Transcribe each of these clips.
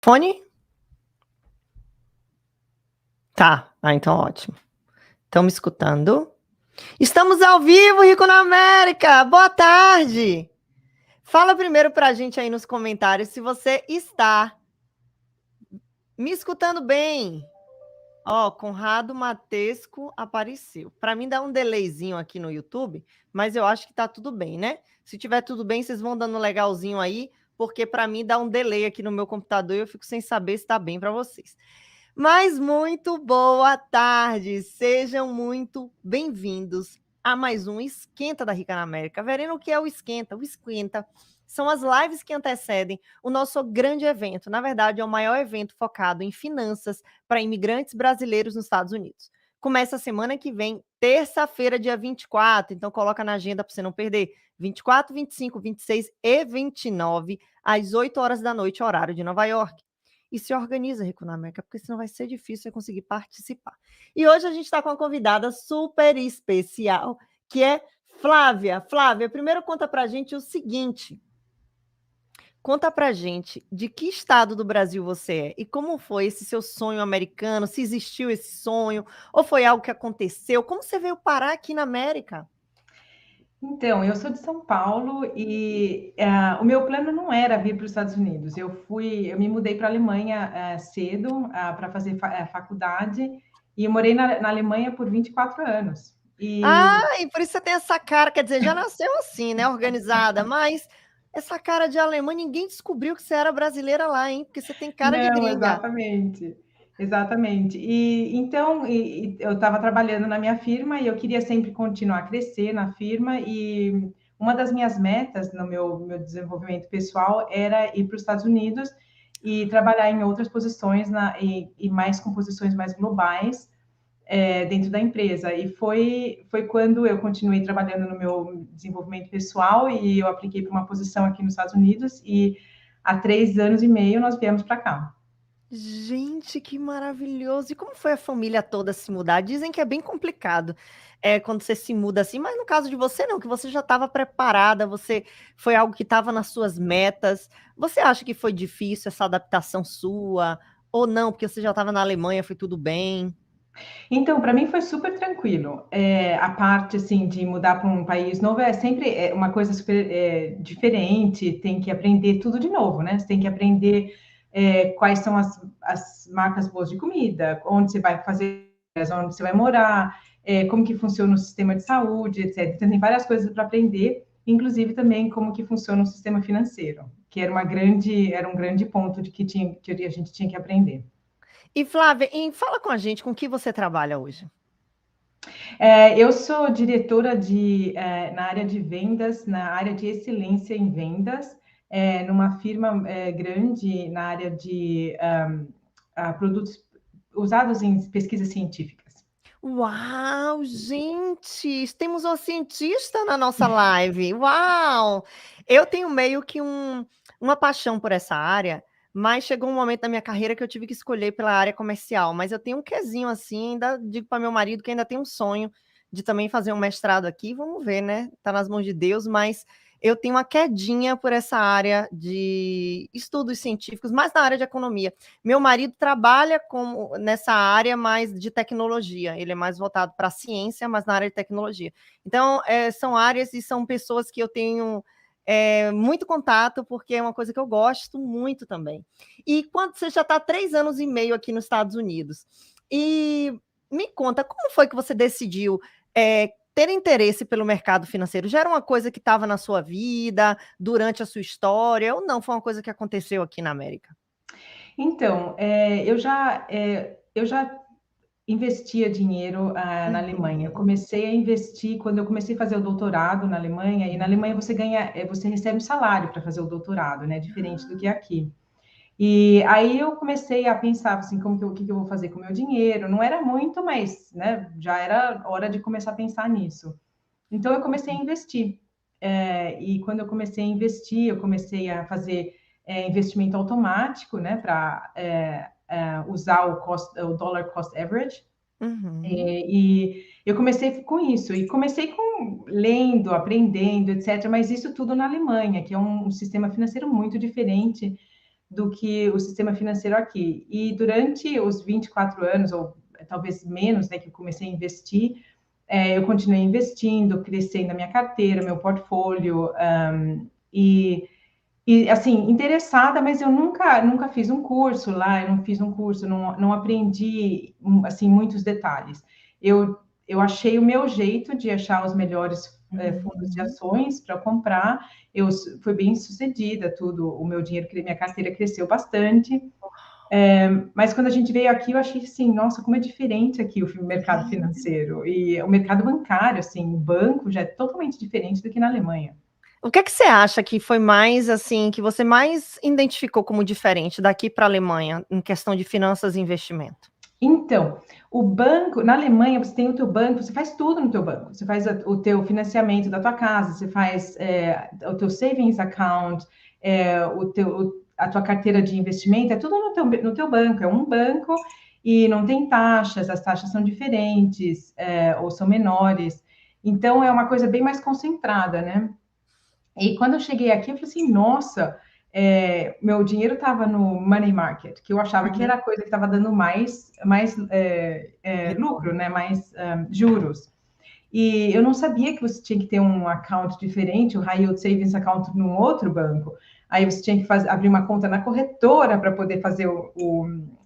microfone? Tá. Então ótimo. Estão me escutando? Estamos ao vivo, Rico na América! Boa tarde! Fala primeiro pra gente aí nos comentários se você está me escutando bem. Ó, Conrado Matesco apareceu. Para mim dá um delayzinho aqui no YouTube, mas eu acho que tá tudo bem, né? Se tiver tudo bem, vocês vão dando legalzinho aí, porque para mim dá um delay aqui no meu computador e eu fico sem saber se está bem para vocês. Mas muito boa tarde, sejam muito bem-vindos a mais um Esquenta da Rica na América. Verendo o que é o Esquenta? O Esquenta são as lives que antecedem o nosso grande evento. Na verdade, é o maior evento focado em finanças para imigrantes brasileiros nos Estados Unidos. Começa a semana que vem, terça-feira, dia 24, então coloca na agenda para você não perder. 24, 25, 26 e 29, às 8 horas da noite, horário de Nova York. E se organiza, Rico na América, porque senão vai ser difícil você conseguir participar. E hoje a gente está com uma convidada super especial, que é Flávia. Flávia, primeiro conta para a gente o seguinte. Conta pra gente de que estado do Brasil você é e como foi esse seu sonho americano, se existiu esse sonho, ou foi algo que aconteceu, como você veio parar aqui na América? Então, eu sou de São Paulo e o meu plano não era vir para os Estados Unidos. Eu me mudei para a Alemanha cedo para fazer faculdade e eu morei na Alemanha por 24 anos. E por isso você tem essa cara, quer dizer, já nasceu assim, né, organizada, mas essa cara de alemã, ninguém descobriu que você era brasileira lá, hein? Porque você tem cara de Não, gringa. exatamente, exatamente. E então eu estava trabalhando na minha firma e eu queria sempre continuar a crescer na firma e uma das minhas metas no meu desenvolvimento pessoal era ir para os Estados Unidos e trabalhar em outras posições e mais com posições mais globais dentro da empresa. E foi quando eu continuei trabalhando no meu desenvolvimento pessoal e eu apliquei para uma posição aqui nos Estados Unidos e há 3 anos e meio nós viemos para cá. Gente, que maravilhoso! E como foi a família toda se mudar? Dizem que é bem complicado, quando você se muda assim, mas no caso de você não, que você já estava preparada, você foi algo que estava nas suas metas. Você acha que foi difícil essa adaptação sua ou não, porque você já estava na Alemanha, foi tudo bem? Então, para mim foi super tranquilo. A parte assim de mudar para um país novo é sempre uma coisa super diferente. Tem que aprender tudo de novo, né? Você tem que aprender quais são as marcas boas de comida, onde você vai fazer, onde você vai morar, como que funciona o sistema de saúde, etc. Então, tem várias coisas para aprender, inclusive também como que funciona o sistema financeiro, que era um grande ponto de que a gente tinha que aprender. E Flávia, fala com a gente com que você trabalha hoje. Eu sou diretora na área de vendas, na área de excelência em vendas, numa firma grande na área de produtos usados em pesquisas científicas. Uau, gente, temos uma cientista na nossa live. Uau! Eu tenho meio que uma paixão por essa área, mas chegou um momento da minha carreira que eu tive que escolher pela área comercial. Mas eu tenho um quezinho assim, ainda digo para meu marido que ainda tem um sonho de também fazer um mestrado aqui. Vamos ver, né? Tá nas mãos de Deus, mas eu tenho uma quedinha por essa área de estudos científicos, mais na área de economia. Meu marido trabalha nessa área mais de tecnologia, ele é mais voltado para a ciência, mas na área de tecnologia. Então, são áreas e são pessoas que eu tenho muito contato, porque é uma coisa que eu gosto muito também. E quando você já está 3 anos e meio aqui nos Estados Unidos, e me conta, como foi que você decidiu ter interesse pelo mercado financeiro? Já era uma coisa que estava na sua vida, durante a sua história, ou não? Foi uma coisa que aconteceu aqui na América? Então, eu já investia dinheiro na Alemanha. Eu Uhum. comecei a investir quando eu comecei a fazer o doutorado na Alemanha, e na Alemanha você recebe um salário para fazer o doutorado, né? Diferente do que aqui. E aí eu comecei a pensar assim, o que eu vou fazer com o meu dinheiro? Não era muito, mas né, já era hora de começar a pensar nisso. Então eu comecei a investir. E quando eu comecei a investir, eu comecei a fazer investimento automático, né, para usar o dollar cost average. Uhum. E eu comecei com isso, e comecei com lendo, aprendendo, etc. Mas isso tudo na Alemanha, que é um sistema financeiro muito diferente do que o sistema financeiro aqui. E durante os 24 anos, ou talvez menos, né, que eu comecei a investir, eu continuei investindo, crescendo a minha carteira, meu portfólio, e assim, interessada, mas eu nunca fiz um curso lá, eu não fiz um curso, não aprendi, assim, muitos detalhes. Eu achei o meu jeito de achar os melhores fundos de ações para comprar, eu fui bem sucedida, tudo, o meu dinheiro, minha carteira cresceu bastante, mas quando a gente veio aqui, eu achei assim, nossa, como é diferente aqui o mercado financeiro, e o mercado bancário, assim, o banco já é totalmente diferente do que na Alemanha. O que é que você acha que foi mais, assim, que você mais identificou como diferente daqui para a Alemanha, em questão de finanças e investimento? Então, o banco, na Alemanha, você tem o teu banco, você faz tudo no teu banco. Você faz o teu financiamento da tua casa, você faz o teu savings account, a tua carteira de investimento, é tudo no teu banco. É um banco e não tem taxas, as taxas são diferentes, ou são menores. Então, é uma coisa bem mais concentrada, né? E quando eu cheguei aqui, eu falei assim, nossa, meu dinheiro estava no money market, que eu achava que era a coisa que estava dando mais lucro, né? Mais juros. E eu não sabia que você tinha que ter um account diferente, o High Yield Savings Account num outro banco. Aí você tinha que abrir uma conta na corretora para poder fazer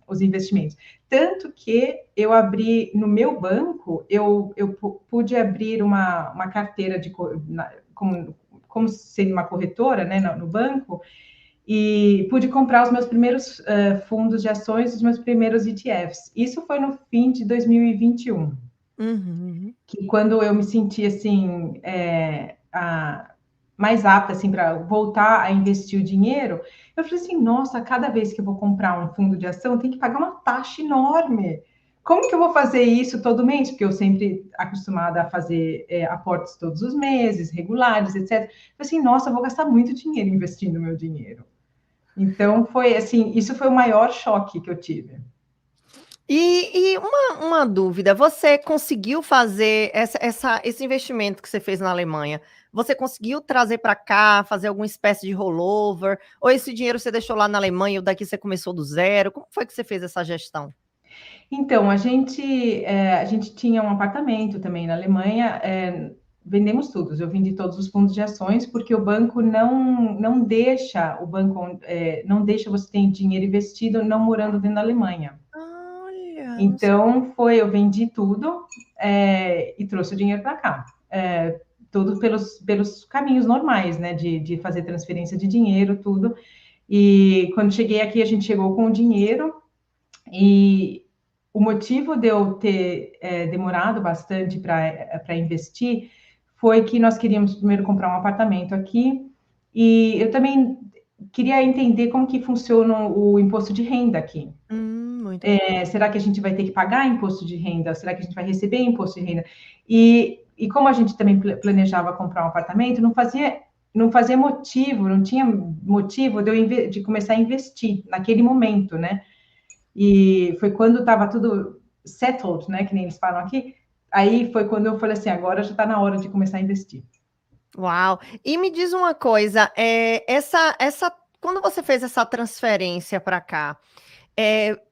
os investimentos. Tanto que eu abri no meu banco, eu pude abrir uma carteira como sendo uma corretora, né, no banco, e pude comprar os meus primeiros fundos de ações, os meus primeiros ETFs. Isso foi no fim de 2021. Que quando eu me senti assim mais apta assim para voltar a investir o dinheiro, eu falei assim, nossa, cada vez que eu vou comprar um fundo de ação, tem que pagar uma taxa enorme. Como que eu vou fazer isso todo mês? Porque eu sempre acostumada a fazer aportes todos os meses, regulares, etc. Eu falei assim, nossa, eu vou gastar muito dinheiro investindo meu dinheiro. Então foi assim, isso foi o maior choque que eu tive. E uma dúvida, você conseguiu fazer esse investimento que você fez na Alemanha, você conseguiu trazer para cá, fazer alguma espécie de rollover, ou esse dinheiro você deixou lá na Alemanha e daqui você começou do zero? Como foi que você fez essa gestão? Então, a gente tinha um apartamento também na Alemanha, vendemos tudo. Eu vendi todos os fundos de ações porque o banco não deixa, não deixa você ter dinheiro investido não morando dentro da Alemanha. Olha, não sei. Então, eu vendi tudo e trouxe o dinheiro para cá. Tudo pelos caminhos normais, né, de fazer transferência de dinheiro, tudo. E quando cheguei aqui, a gente chegou com o dinheiro e o motivo de eu ter demorado bastante para investir foi que nós queríamos primeiro comprar um apartamento aqui e eu também queria entender como que funciona o imposto de renda aqui. Muito bem. Será que a gente vai ter que pagar imposto de renda? Será que a gente vai receber imposto de renda? E como a gente também planejava comprar um apartamento, não fazia motivo, não tinha motivo de começar a investir naquele momento, né? E foi quando estava tudo settled, né, que nem eles falam aqui. Aí foi quando eu falei assim, agora já está na hora de começar a investir. Uau! E me diz uma coisa, quando você fez essa transferência para cá,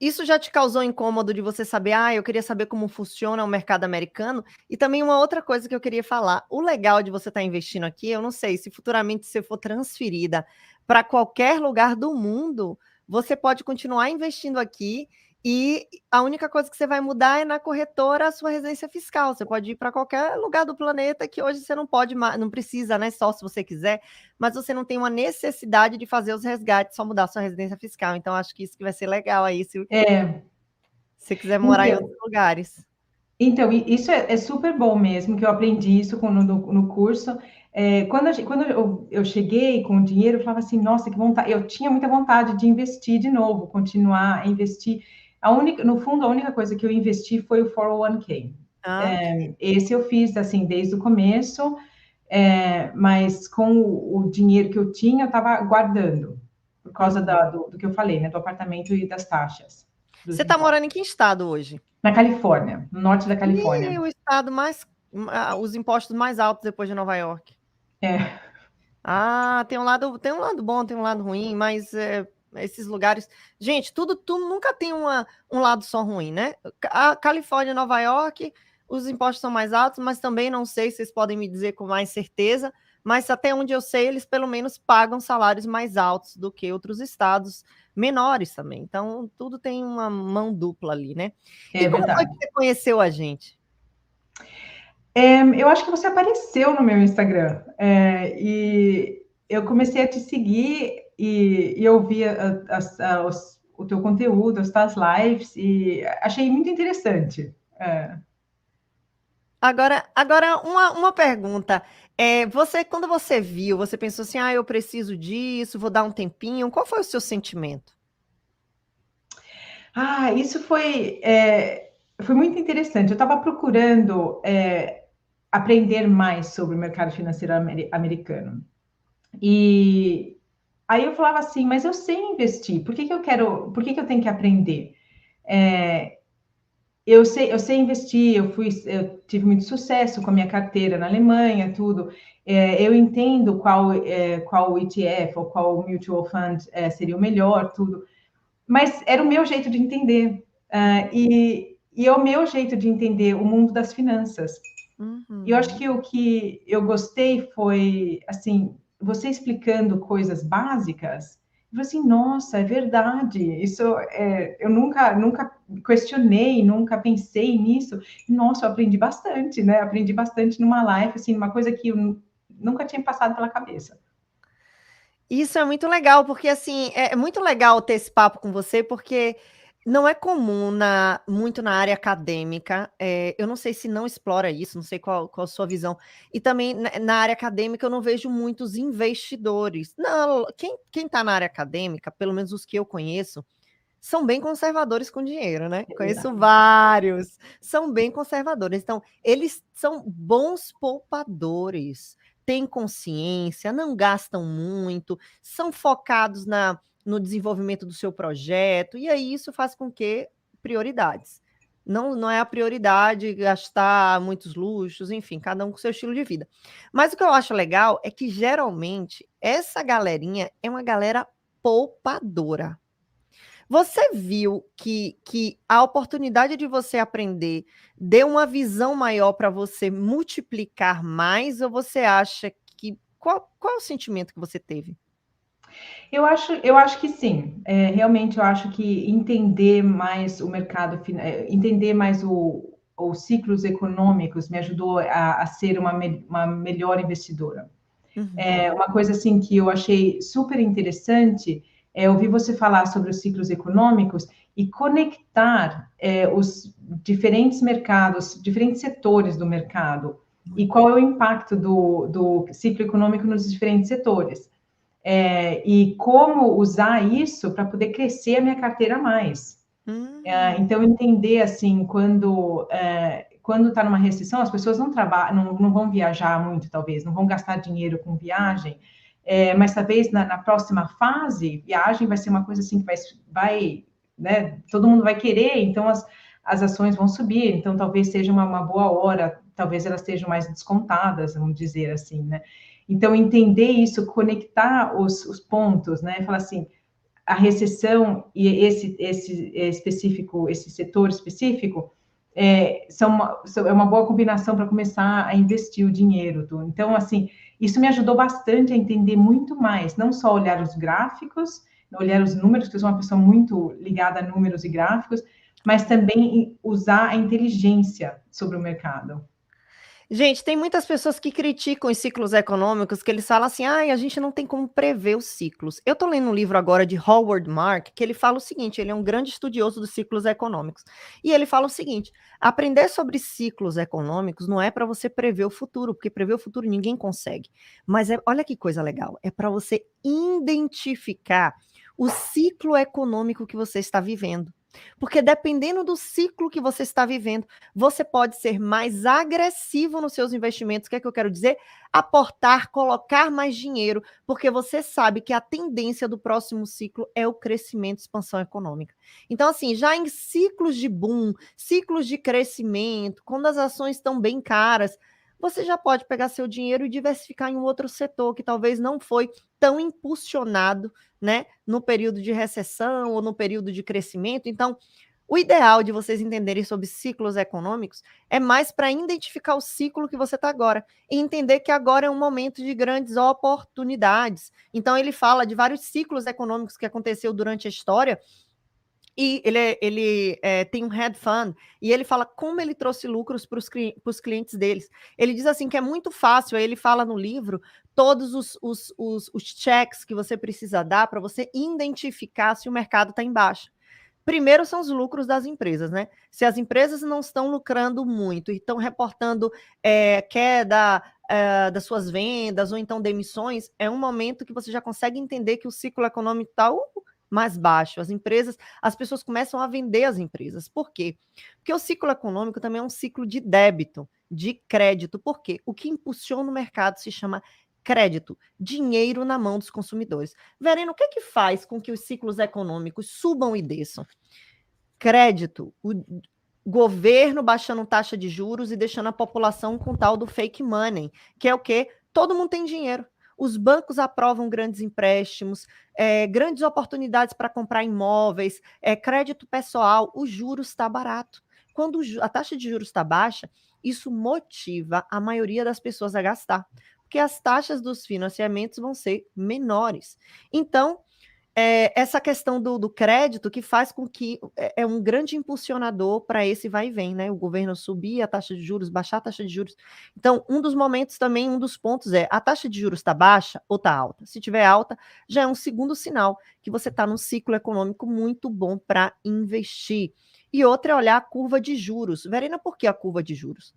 isso já te causou incômodo de você saber, eu queria saber como funciona o mercado americano? E também uma outra coisa que eu queria falar, o legal de você estar investindo aqui, eu não sei, se futuramente você for transferida para qualquer lugar do mundo, você pode continuar investindo aqui e a única coisa que você vai mudar é na corretora a sua residência fiscal. Você pode ir para qualquer lugar do planeta que hoje você não pode, não precisa, né? Só se você quiser, mas você não tem uma necessidade de fazer os resgates, só mudar a sua residência fiscal. Então, acho que isso que vai ser legal aí, se você quiser morar em Então, outros lugares. então isso é super bom mesmo, que eu aprendi isso no curso. Quando eu cheguei com o dinheiro, eu falava assim, nossa, que vontade. Eu tinha muita vontade de investir de novo, continuar a investir. No fundo, a única coisa que eu investi foi o 401k. Ok. Esse eu fiz, assim, desde o começo, mas com o dinheiro que eu tinha, eu estava guardando, por causa Uhum. do que eu falei, né, do apartamento e das taxas, dos Você está impostos. morando em que estado hoje? Na Califórnia, no norte da Califórnia. O estado mais, os impostos mais altos depois de Nova York. É, Tem um lado bom, tem um lado ruim, mas esses lugares. Gente, tudo nunca tem um lado só ruim, né? A Califórnia, Nova York, os impostos são mais altos, mas também não sei, vocês podem me dizer com mais certeza, mas até onde eu sei, eles pelo menos pagam salários mais altos do que outros estados menores também. Então, tudo tem uma mão dupla ali, né? E É como foi verdade. que você conheceu a gente? Eu acho que você apareceu no meu Instagram, e eu comecei a te seguir e eu vi o teu conteúdo, as tuas lives, e achei muito interessante. Agora uma pergunta. Quando você viu, você pensou assim, eu preciso disso, vou dar um tempinho. Qual foi o seu sentimento? Isso foi muito interessante. Eu estava procurando aprender mais sobre o mercado financeiro americano. E aí eu falava assim, mas eu sei investir, por que que eu tenho que aprender? É, eu sei investir, eu tive muito sucesso com a minha carteira na Alemanha, tudo. Eu entendo qual ETF ou qual mutual fund seria o melhor, tudo. Mas era o meu jeito de entender. E é o meu jeito de entender o mundo das finanças. E eu acho Uhum. que o que eu gostei foi, assim, você explicando coisas básicas. Eu falei assim, nossa, é verdade. Eu nunca questionei, nunca pensei nisso. Nossa, eu aprendi bastante, né? Aprendi bastante numa live, assim, uma coisa que eu nunca tinha passado pela cabeça. Isso é muito legal, porque assim, é muito legal ter esse papo com você, porque não é comum muito na área acadêmica. Eu não sei se não explora isso, não sei qual a sua visão. E também na área acadêmica eu não vejo muitos investidores. Não, quem está na área acadêmica, pelo menos os que eu conheço, são bem conservadores com dinheiro, né? É Conheço verdade. vários, são bem conservadores. Então, eles são bons poupadores, têm consciência, não gastam muito, são focados no desenvolvimento do seu projeto, e aí isso faz com que prioridades. Não é a prioridade gastar muitos luxos, enfim, cada um com seu estilo de vida. Mas o que eu acho legal é que geralmente essa galerinha é uma galera poupadora. Você viu que a oportunidade de você aprender deu uma visão maior para você multiplicar mais, ou você acha que. Qual é o sentimento que você teve? Eu acho que sim. Realmente, eu acho que entender mais o mercado, entender mais os ciclos econômicos me ajudou a ser uma melhor investidora. Uhum. Uma coisa assim que eu achei super interessante é ouvir você falar sobre os ciclos econômicos e conectar os diferentes mercados, diferentes setores do mercado e Muito. qual é o impacto do ciclo econômico nos diferentes setores. E como usar isso para poder crescer a minha carteira mais. Hum, Então, entender assim, quando está numa recessão, as pessoas não trabalham, não vão viajar muito, talvez, não vão gastar dinheiro com viagem, mas talvez na próxima fase, viagem vai ser uma coisa assim que vai, né, todo mundo vai querer, então as ações vão subir, então talvez seja uma boa hora, talvez elas estejam mais descontadas, vamos dizer assim, né? Então, entender isso, conectar os pontos, né? Falar assim, a recessão e esse setor específico é uma boa combinação para começar a investir o dinheiro. Então, assim, isso me ajudou bastante a entender muito mais, não só olhar os gráficos, olhar os números, porque eu sou uma pessoa muito ligada a números e gráficos, mas também usar a inteligência sobre o mercado. Gente, tem muitas pessoas que criticam os ciclos econômicos, que eles falam assim, a gente não tem como prever os ciclos. Eu estou lendo um livro agora de Howard Mark, que ele fala o seguinte, ele é um grande estudioso dos ciclos econômicos, e ele fala o seguinte, aprender sobre ciclos econômicos não é para você prever o futuro, porque prever o futuro ninguém consegue, mas olha que coisa legal, é para você identificar o ciclo econômico que você está vivendo. Porque dependendo do ciclo que você está vivendo, você pode ser mais agressivo nos seus investimentos. O que é que eu quero dizer? Aportar, colocar mais dinheiro, porque você sabe que a tendência do próximo ciclo é o crescimento e expansão econômica. Então, assim, já em ciclos de boom, ciclos de crescimento, quando as ações estão bem caras, você já pode pegar seu dinheiro e diversificar em um outro setor que talvez não foi tão impulsionado, né, no período de recessão ou no período de crescimento. Então, o ideal de vocês entenderem sobre ciclos econômicos é mais para identificar o ciclo que você está agora e entender que agora é um momento de grandes oportunidades. Então, ele fala de vários ciclos econômicos que aconteceu durante a história e ele tem um hedge fund, e ele fala como ele trouxe lucros para os clientes deles. Ele diz assim que é muito fácil, aí ele fala no livro todos os checks que você precisa dar para você identificar se o mercado está em baixa. Primeiro são os lucros das empresas, né? Se as empresas não estão lucrando muito e estão reportando queda das suas vendas ou então demissões, é um momento que você já consegue entender que o ciclo econômico está mais baixo. As pessoas começam a vender as empresas. Por quê? Porque o ciclo econômico também é um ciclo de débito, de crédito. Por quê? O que impulsiona o mercado se chama crédito, dinheiro na mão dos consumidores. Verena, o que é que faz com que os ciclos econômicos subam e desçam? Crédito, o governo baixando taxa de juros e deixando a população com tal do fake money, que é o quê? Todo mundo tem dinheiro. Os bancos aprovam grandes empréstimos, grandes oportunidades para comprar imóveis, crédito pessoal, o juros está barato. Quando a taxa de juros está baixa, isso motiva a maioria das pessoas a gastar, porque as taxas dos financiamentos vão ser menores. Então, essa questão do crédito que faz com que é um grande impulsionador para esse vai e vem, né? O governo subir a taxa de juros, baixar a taxa de juros. Então, um dos momentos também, um dos pontos é a taxa de juros está baixa ou está alta? Se tiver alta, já é um segundo sinal que você está num ciclo econômico muito bom para investir. E outra é olhar a curva de juros. Verena, por que a curva de juros?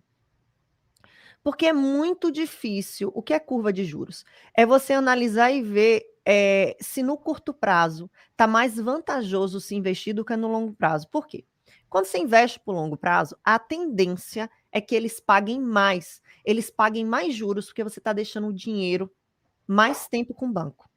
Porque é muito difícil. O que é curva de juros? É você analisar e ver se no curto prazo está mais vantajoso se investir do que no longo prazo. Por quê? Quando você investe por longo prazo, a tendência é que eles paguem mais. Eles paguem mais juros, porque você está deixando o dinheiro mais tempo com o banco.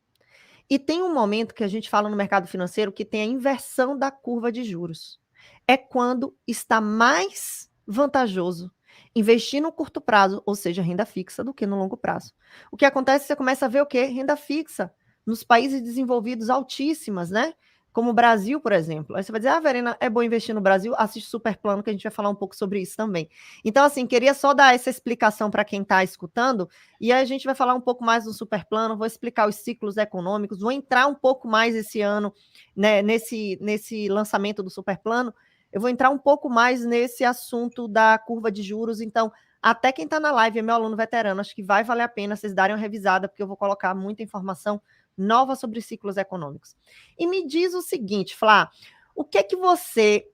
E tem um momento que a gente fala no mercado financeiro que tem a inversão da curva de juros. É quando está mais vantajoso investir no curto prazo, ou seja, renda fixa, do que no longo prazo. O que acontece, você começa a ver o quê? Renda fixa nos países desenvolvidos altíssimas, né? Como o Brasil, por exemplo. Aí você vai dizer, Verena, é bom investir no Brasil? Assiste Super Plano, que a gente vai falar um pouco sobre isso também. Então, assim, queria só dar essa explicação para quem está escutando, e aí a gente vai falar um pouco mais do Super Plano, vou explicar os ciclos econômicos, vou entrar um pouco mais esse ano, né, nesse lançamento do Super Plano, eu vou entrar um pouco mais nesse assunto da curva de juros, então, até quem está na live é meu aluno veterano, acho que vai valer a pena vocês darem uma revisada, porque eu vou colocar muita informação nova sobre ciclos econômicos. E me diz o seguinte, Flá, o que é que você,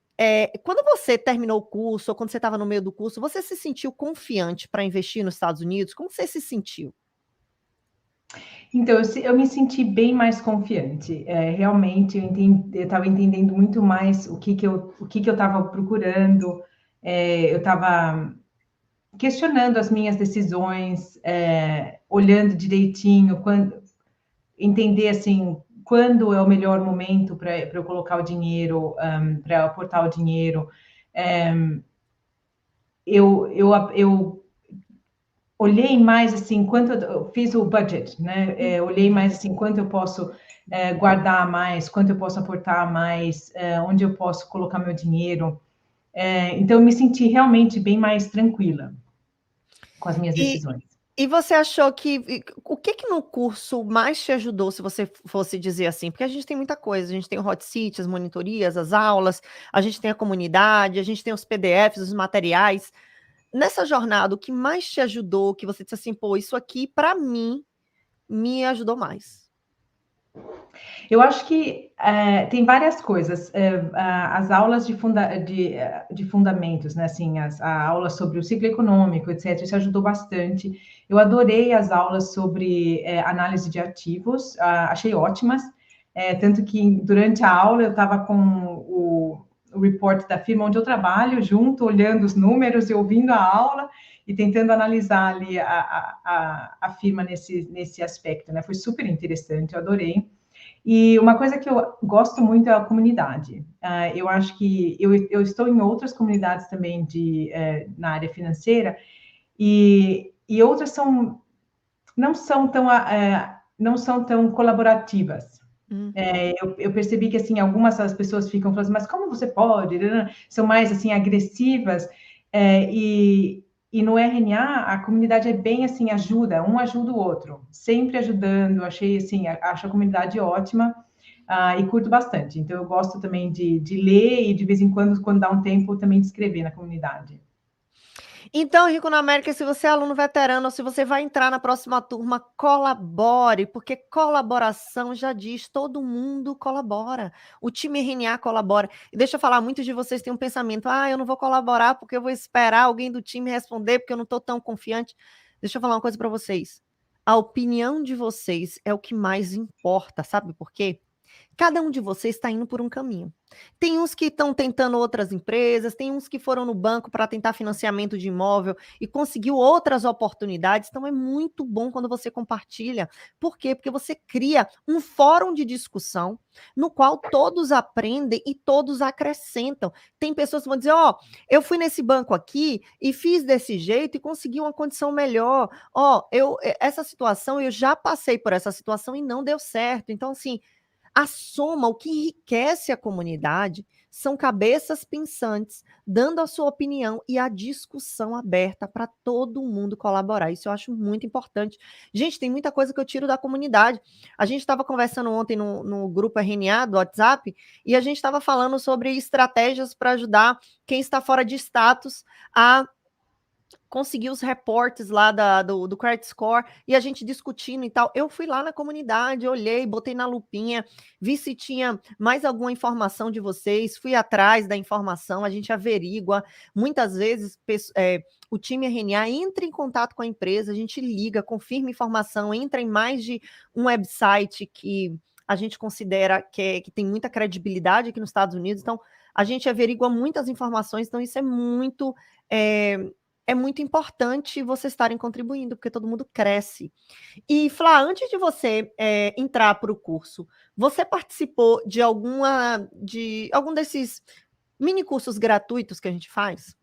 quando você terminou o curso, ou quando você estava no meio do curso, você se sentiu confiante para investir nos Estados Unidos? Como você se sentiu? Então, eu me senti bem mais confiante. Realmente, eu estava entendendo muito mais o que eu estava procurando. Eu estava questionando as minhas decisões, olhando direitinho, entender assim quando é o melhor momento para eu colocar o dinheiro, para aportar o dinheiro. Eu olhei mais assim quanto eu fiz o budget, né? Olhei mais assim quanto eu posso guardar mais, quanto eu posso aportar mais, onde eu posso colocar meu dinheiro. Então eu me senti realmente bem mais tranquila com as minhas decisões. E você achou que o que no curso mais te ajudou, se você fosse dizer assim? Porque a gente tem muita coisa, a gente tem o hot seat, as monitorias, as aulas, a gente tem a comunidade, a gente tem os PDFs, os materiais. Nessa jornada, o que mais te ajudou, que você disse assim, pô, isso aqui para mim me ajudou mais? Eu acho que tem várias coisas. As aulas de fundamentos, né? Assim, a aula sobre o ciclo econômico, etc., isso ajudou bastante. Eu adorei as aulas sobre análise de ativos, achei ótimas. Tanto que durante a aula eu estava com o report da firma onde eu trabalho, junto, olhando os números e ouvindo a aula e tentando analisar ali a firma nesse aspecto, né? Foi super interessante, eu adorei. E uma coisa que eu gosto muito é a comunidade. Eu acho que eu estou em outras comunidades também na área financeira, e outras não são tão colaborativas. Eu percebi que, assim, algumas das pessoas ficam falando assim, mas como você pode? São mais, assim, agressivas, e no RNA, a comunidade é bem, assim, um ajuda o outro, sempre ajudando, achei, assim, acho a comunidade ótima, e curto bastante. Então, eu gosto também de ler e, de vez em quando dá um tempo, também de escrever na comunidade. Então, Rico na América, se você é aluno veterano ou se você vai entrar na próxima turma, colabore, porque colaboração já diz, todo mundo colabora. O time RNA colabora. E deixa eu falar, muitos de vocês têm um pensamento, eu não vou colaborar porque eu vou esperar alguém do time responder, porque eu não estou tão confiante. Deixa eu falar uma coisa para vocês. A opinião de vocês é o que mais importa, sabe por quê? Cada um de vocês está indo por um caminho. Tem uns que estão tentando outras empresas, tem uns que foram no banco para tentar financiamento de imóvel e conseguiu outras oportunidades. Então é muito bom quando você compartilha. Por quê? Porque você cria um fórum de discussão no qual todos aprendem e todos acrescentam. Tem pessoas que vão dizer, eu fui nesse banco aqui e fiz desse jeito e consegui uma condição melhor. Essa situação, eu já passei por essa situação e não deu certo. Então, assim, a soma, o que enriquece a comunidade, são cabeças pensantes, dando a sua opinião e a discussão aberta para todo mundo colaborar. Isso eu acho muito importante. Gente, tem muita coisa que eu tiro da comunidade. A gente estava conversando ontem no grupo RNA do WhatsApp e a gente estava falando sobre estratégias para ajudar quem está fora de status a consegui os reportes lá do Credit Score e a gente discutindo e tal. Eu fui lá na comunidade, olhei, botei na lupinha, vi se tinha mais alguma informação de vocês, fui atrás da informação, a gente averigua. Muitas vezes o time RNA entra em contato com a empresa, a gente liga, confirma informação, entra em mais de um website que a gente considera que tem muita credibilidade aqui nos Estados Unidos, então a gente averigua muitas informações, então isso é muito importante vocês estarem contribuindo, porque todo mundo cresce. E, Flá, antes de você entrar para o curso, você participou de algum desses mini cursos gratuitos que a gente faz?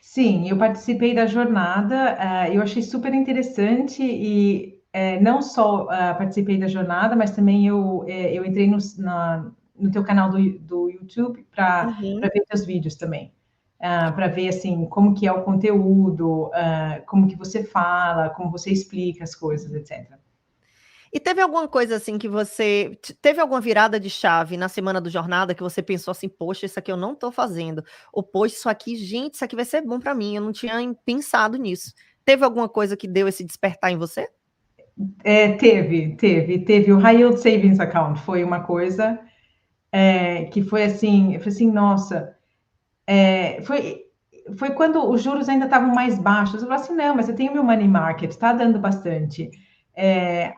Sim, eu participei da jornada, eu achei super interessante e não só participei da jornada, mas também eu entrei no teu canal do YouTube para ver teus vídeos também. Para ver assim como que é o conteúdo, como que você fala, como você explica as coisas, etc. E teve alguma coisa assim que teve alguma virada de chave na semana do jornada que você pensou assim, poxa, isso aqui eu não estou fazendo, ou poxa, isso aqui, gente, isso aqui vai ser bom para mim, eu não tinha pensado nisso. Teve alguma coisa que deu esse despertar em você? Teve o High Yield Savings Account, foi uma coisa que foi assim, eu falei assim, nossa, foi quando os juros ainda estavam mais baixos. Eu falei assim, não, mas eu tenho meu money market, está dando bastante.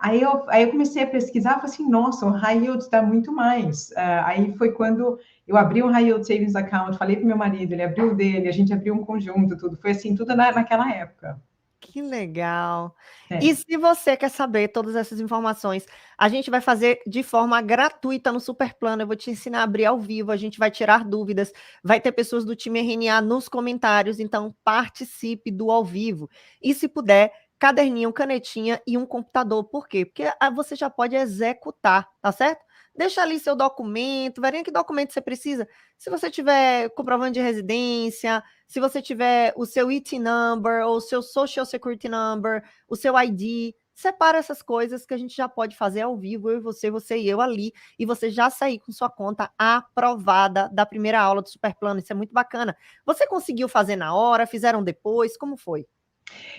Aí eu comecei a pesquisar, falei assim, nossa, o high yield está muito mais. Aí foi quando eu abri um high yield savings account, falei para meu marido, ele abriu o dele, a gente abriu um conjunto, tudo. Foi assim, tudo naquela época. Que legal. E É. se você quer saber todas essas informações, a gente vai fazer de forma gratuita no Superplano. Eu vou te ensinar a abrir ao vivo, a gente vai tirar dúvidas, vai ter pessoas do time RNA nos comentários, então participe do ao vivo. E se puder, caderninho, canetinha e um computador. Por quê? Porque você já pode executar, tá certo? Deixa ali seu documento, verem que documento você precisa. Se você tiver comprovante de residência, se você tiver o seu IT number, ou o seu Social Security number, o seu ID, separa essas coisas que a gente já pode fazer ao vivo, eu e você e eu ali, e você já sair com sua conta aprovada da primeira aula do Superplano. Isso é muito bacana. Você conseguiu fazer na hora? Fizeram depois? Como foi?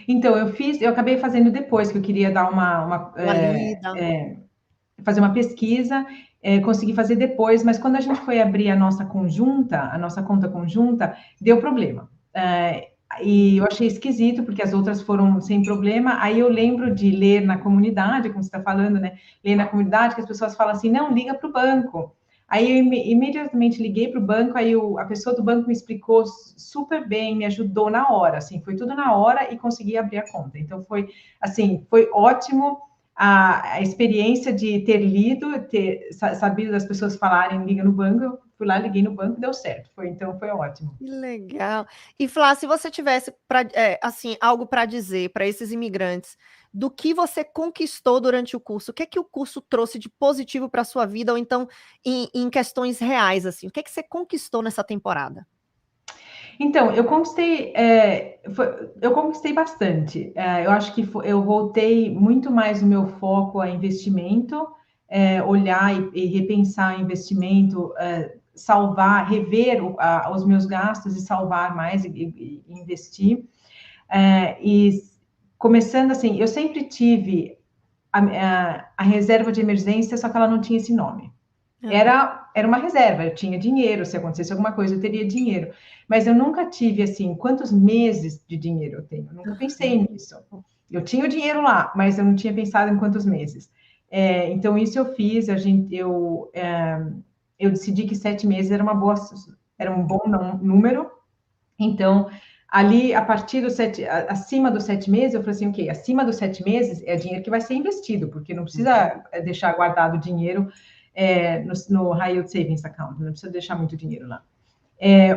Então, eu acabei fazendo depois, que eu queria dar Uma lida. fazer uma pesquisa, consegui fazer depois, mas quando a gente foi abrir a nossa conta conjunta, deu problema. E eu achei esquisito, porque as outras foram sem problema. Aí eu lembro de ler na comunidade, como você está falando, né? Ler na comunidade que as pessoas falam assim, não, liga para o banco. Aí eu imediatamente liguei para o banco, aí a pessoa do banco me explicou super bem, me ajudou na hora, assim, foi tudo na hora e consegui abrir a conta. Então foi, assim, foi ótimo a experiência de ter lido, ter sabido das pessoas falarem liga no banco, fui lá, liguei no banco, deu certo. Então foi ótimo. Que legal. E Flá, se você tivesse assim, algo para dizer para esses imigrantes do que você conquistou durante o curso, o que é que o curso trouxe de positivo para a sua vida, ou então em questões reais, assim, o que é que você conquistou nessa temporada? Então, eu conquistei bastante. Eu acho que eu voltei muito mais o meu foco a investimento, olhar e repensar investimento, salvar, rever os meus gastos e salvar mais e investir. E começando assim, eu sempre tive a reserva de emergência, só que ela não tinha esse nome. Era uma reserva, eu tinha dinheiro, se acontecesse alguma coisa, eu teria dinheiro. Mas eu nunca tive, assim, quantos meses de dinheiro eu tenho? Eu nunca pensei nisso. Eu tinha o dinheiro lá, mas eu não tinha pensado em quantos meses. Então, isso eu fiz, eu decidi que 7 meses era um bom número. Então, ali, a partir acima dos 7 meses, eu falei assim, ok, acima dos 7 meses é dinheiro que vai ser investido, porque não precisa deixar guardado dinheiro no High Yield Savings Account, não precisa deixar muito dinheiro lá.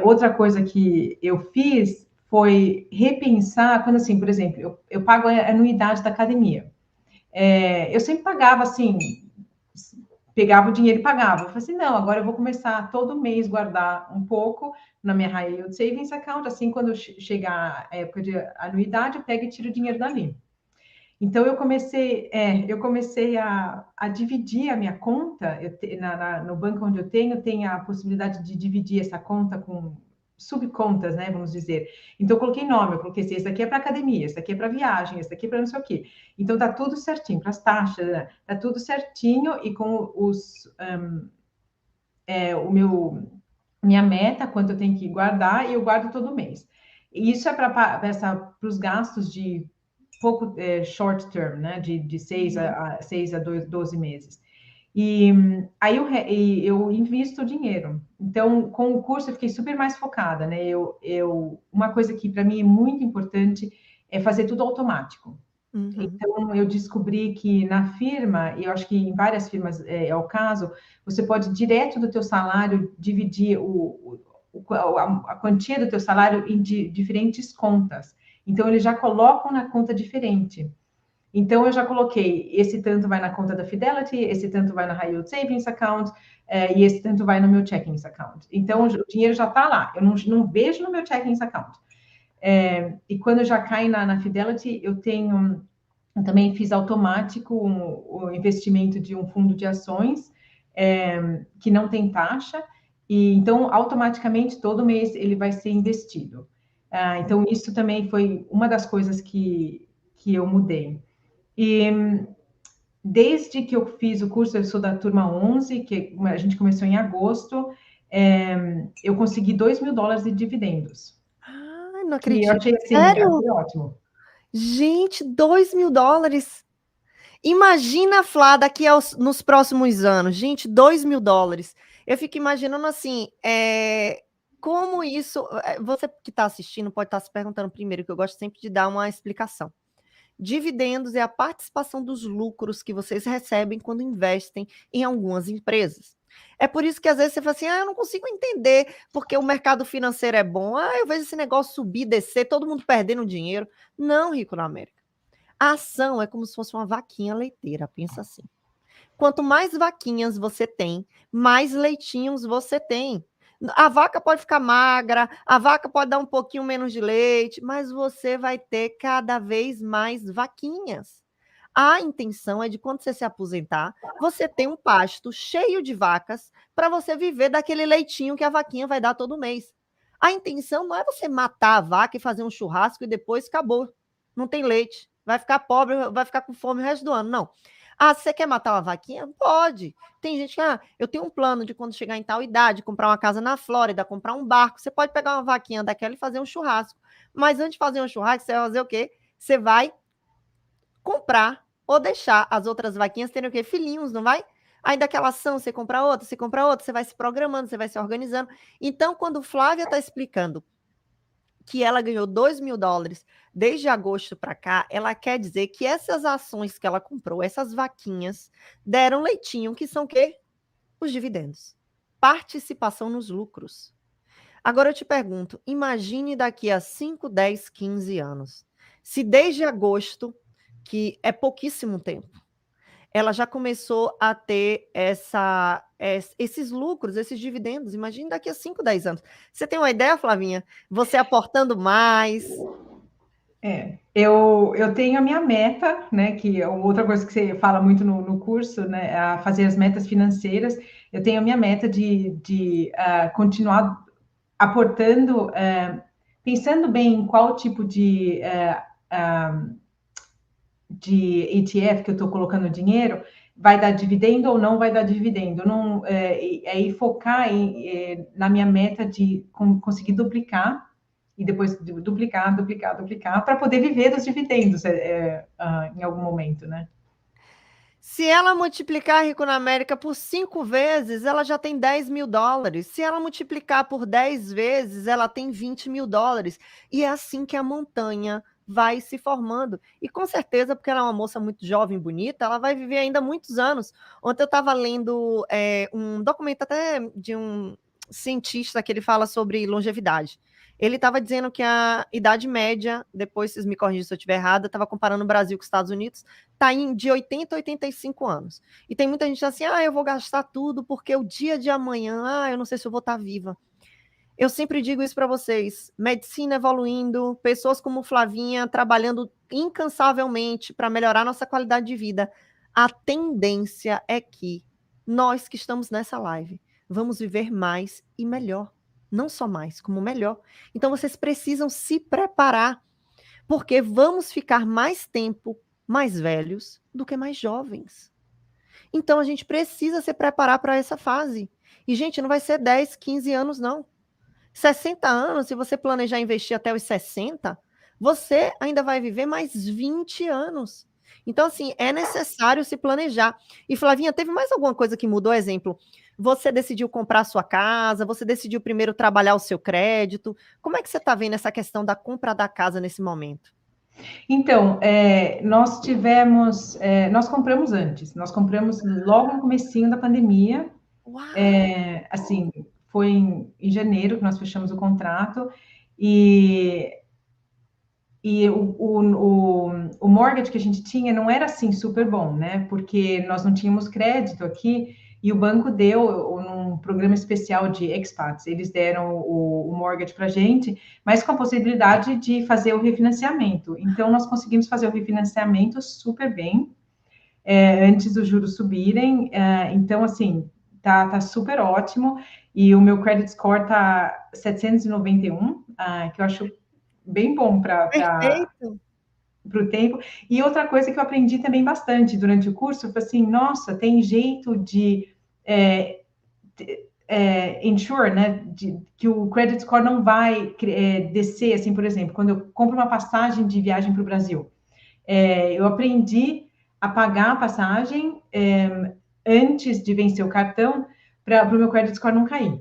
Outra coisa que eu fiz foi repensar, quando assim, por exemplo, eu pago a anuidade da academia. Eu sempre pagava assim, pegava o dinheiro e pagava. Eu falei assim, não, agora eu vou começar todo mês guardar um pouco na minha High Yield Savings Account, assim, quando chegar a época de anuidade, eu pego e tiro o dinheiro dali. Então, eu comecei a dividir a minha conta, no banco onde eu tenho, tem a possibilidade de dividir essa conta com subcontas, né, vamos dizer. Então, eu coloquei nome, eu coloquei assim, esse aqui é para academia, esse aqui é para viagem, esse aqui é para não sei o quê. Então, tá tudo certinho, para as taxas, né? Tá tudo certinho e com minha meta, quanto eu tenho que guardar, e eu guardo todo mês. E isso é para os gastos de pouco short term, né? De 6 a 12 meses. E aí eu invisto o dinheiro. Então, com o curso, eu fiquei super mais focada, né? Uma coisa que para mim é muito importante é fazer tudo automático. Então, eu descobri que na firma, e eu acho que em várias firmas é o caso, você pode, direto do teu salário, dividir a quantia do teu salário em diferentes contas. Então, eles já colocam na conta diferente. Então, eu já coloquei, esse tanto vai na conta da Fidelity, esse tanto vai na High Yield Savings Account, e esse tanto vai no meu checking account. Então, o dinheiro já está lá. Eu não vejo no meu checking account. E quando já cai na Fidelity, eu também fiz automático o investimento de um fundo de ações que não tem taxa, e então automaticamente todo mês ele vai ser investido. Então isso também foi uma das coisas que eu mudei. E desde que eu fiz o curso, eu sou da turma 11, que a gente começou em agosto, eu consegui $2.000 de dividendos. Ah, não Que eu acredito. achei assim, Sério? foi ótimo. Gente, $2.000. Imagina, Flá, nos próximos anos. Gente, $2.000. Eu fico imaginando assim, como isso. Você que está assistindo pode estar se perguntando primeiro, que eu gosto sempre de dar uma explicação. Dividendos é a participação dos lucros que vocês recebem quando investem em algumas empresas. É por isso que às vezes você fala assim, eu não consigo entender porque o mercado financeiro é bom. Eu vejo esse negócio subir, descer, todo mundo perdendo dinheiro. Não, Rico na América. A ação é como se fosse uma vaquinha leiteira, pensa assim. Quanto mais vaquinhas você tem, mais leitinhos você tem. A vaca pode ficar magra, a vaca pode dar um pouquinho menos de leite, mas você vai ter cada vez mais vaquinhas. A intenção é de quando você se aposentar, você ter um pasto cheio de vacas para você viver daquele leitinho que a vaquinha vai dar todo mês. A intenção não é você matar a vaca e fazer um churrasco e depois acabou. Não tem leite. Vai ficar pobre, vai ficar com fome o resto do ano. Não. Você quer matar uma vaquinha? Pode. Tem gente que, eu tenho um plano de quando chegar em tal idade, comprar uma casa na Flórida, comprar um barco. Você pode pegar uma vaquinha daquela e fazer um churrasco. Mas antes de fazer um churrasco, você vai fazer o quê? Você vai comprar ou deixar as outras vaquinhas terem o quê? Filhinhos, não vai? Aí daquela ação você compra outra, você vai se programando, você vai se organizando. Então, quando Flávia está explicando que ela ganhou $2.000 desde agosto para cá, ela quer dizer que essas ações que ela comprou, essas vaquinhas, deram leitinho, que são o quê? Os dividendos. participação nos lucros. Agora eu te pergunto, imagine daqui a 5, 10, 15 anos, se desde agosto, que é pouquíssimo tempo, ela já começou a ter esses lucros, esses dividendos. Imagine daqui a 5, 10 anos. Você tem uma ideia, Flavinha? Você aportando mais. Eu tenho a minha meta, né? Que é outra coisa que você fala muito no curso, né? A fazer as metas financeiras. Eu tenho a minha meta de continuar aportando, pensando bem em qual tipo de ETF que eu estou colocando dinheiro, vai dar dividendo ou não vai dar dividendo. Não, aí focar na minha meta de conseguir duplicar e depois duplicar para poder viver dos dividendos em algum momento, né? Se ela multiplicar Rico na América por 5 vezes, ela já tem 10 mil dólares. Se ela multiplicar por 10 vezes, ela tem 20 mil dólares. E é assim que a montanha vai se formando. E com certeza, porque ela é uma moça muito jovem, bonita, ela vai viver ainda muitos anos. Ontem eu estava lendo um documento até de um cientista que ele fala sobre longevidade. Ele estava dizendo que a idade média, depois vocês me corrigem se eu estiver errada, estava comparando o Brasil com os Estados Unidos, está de 80 a 85 anos. E tem muita gente assim, eu vou gastar tudo porque o dia de amanhã, eu não sei se eu vou estar viva. Eu sempre digo isso para vocês, medicina evoluindo, pessoas como Flavinha trabalhando incansavelmente para melhorar nossa qualidade de vida. A tendência é que nós que estamos nessa live vamos viver mais e melhor. Não só mais, como melhor. Então vocês precisam se preparar, porque vamos ficar mais tempo mais velhos do que mais jovens. Então a gente precisa se preparar para essa fase. E, gente, não vai ser 10, 15 anos, não. 60 anos, se você planejar investir até os 60, você ainda vai viver mais 20 anos. Então, assim, é necessário se planejar. E, Flavinha, teve mais alguma coisa que mudou? Exemplo, você decidiu comprar a sua casa, você decidiu primeiro trabalhar o seu crédito. Como é que você está vendo essa questão da compra da casa nesse momento? Então, nós compramos antes, nós compramos logo no comecinho da pandemia, Uau! assim, foi em janeiro que nós fechamos o contrato, e o mortgage que a gente tinha não era assim super bom, né? Porque nós não tínhamos crédito aqui e o banco deu num programa especial de expats, eles deram o mortgage para a gente, mas com a possibilidade de fazer o refinanciamento. Então, nós conseguimos fazer o refinanciamento super bem, antes dos juros subirem. Então, assim, tá super ótimo. E o meu credit score tá 791, que eu acho bem bom para Perfeito. o tempo. E outra coisa que eu aprendi também bastante durante o curso foi assim, nossa, tem jeito de ensure, né, que o credit score não vai descer, assim, por exemplo, quando eu compro uma passagem de viagem para o Brasil, eu aprendi a pagar a passagem antes de vencer o cartão para o meu credit score não cair.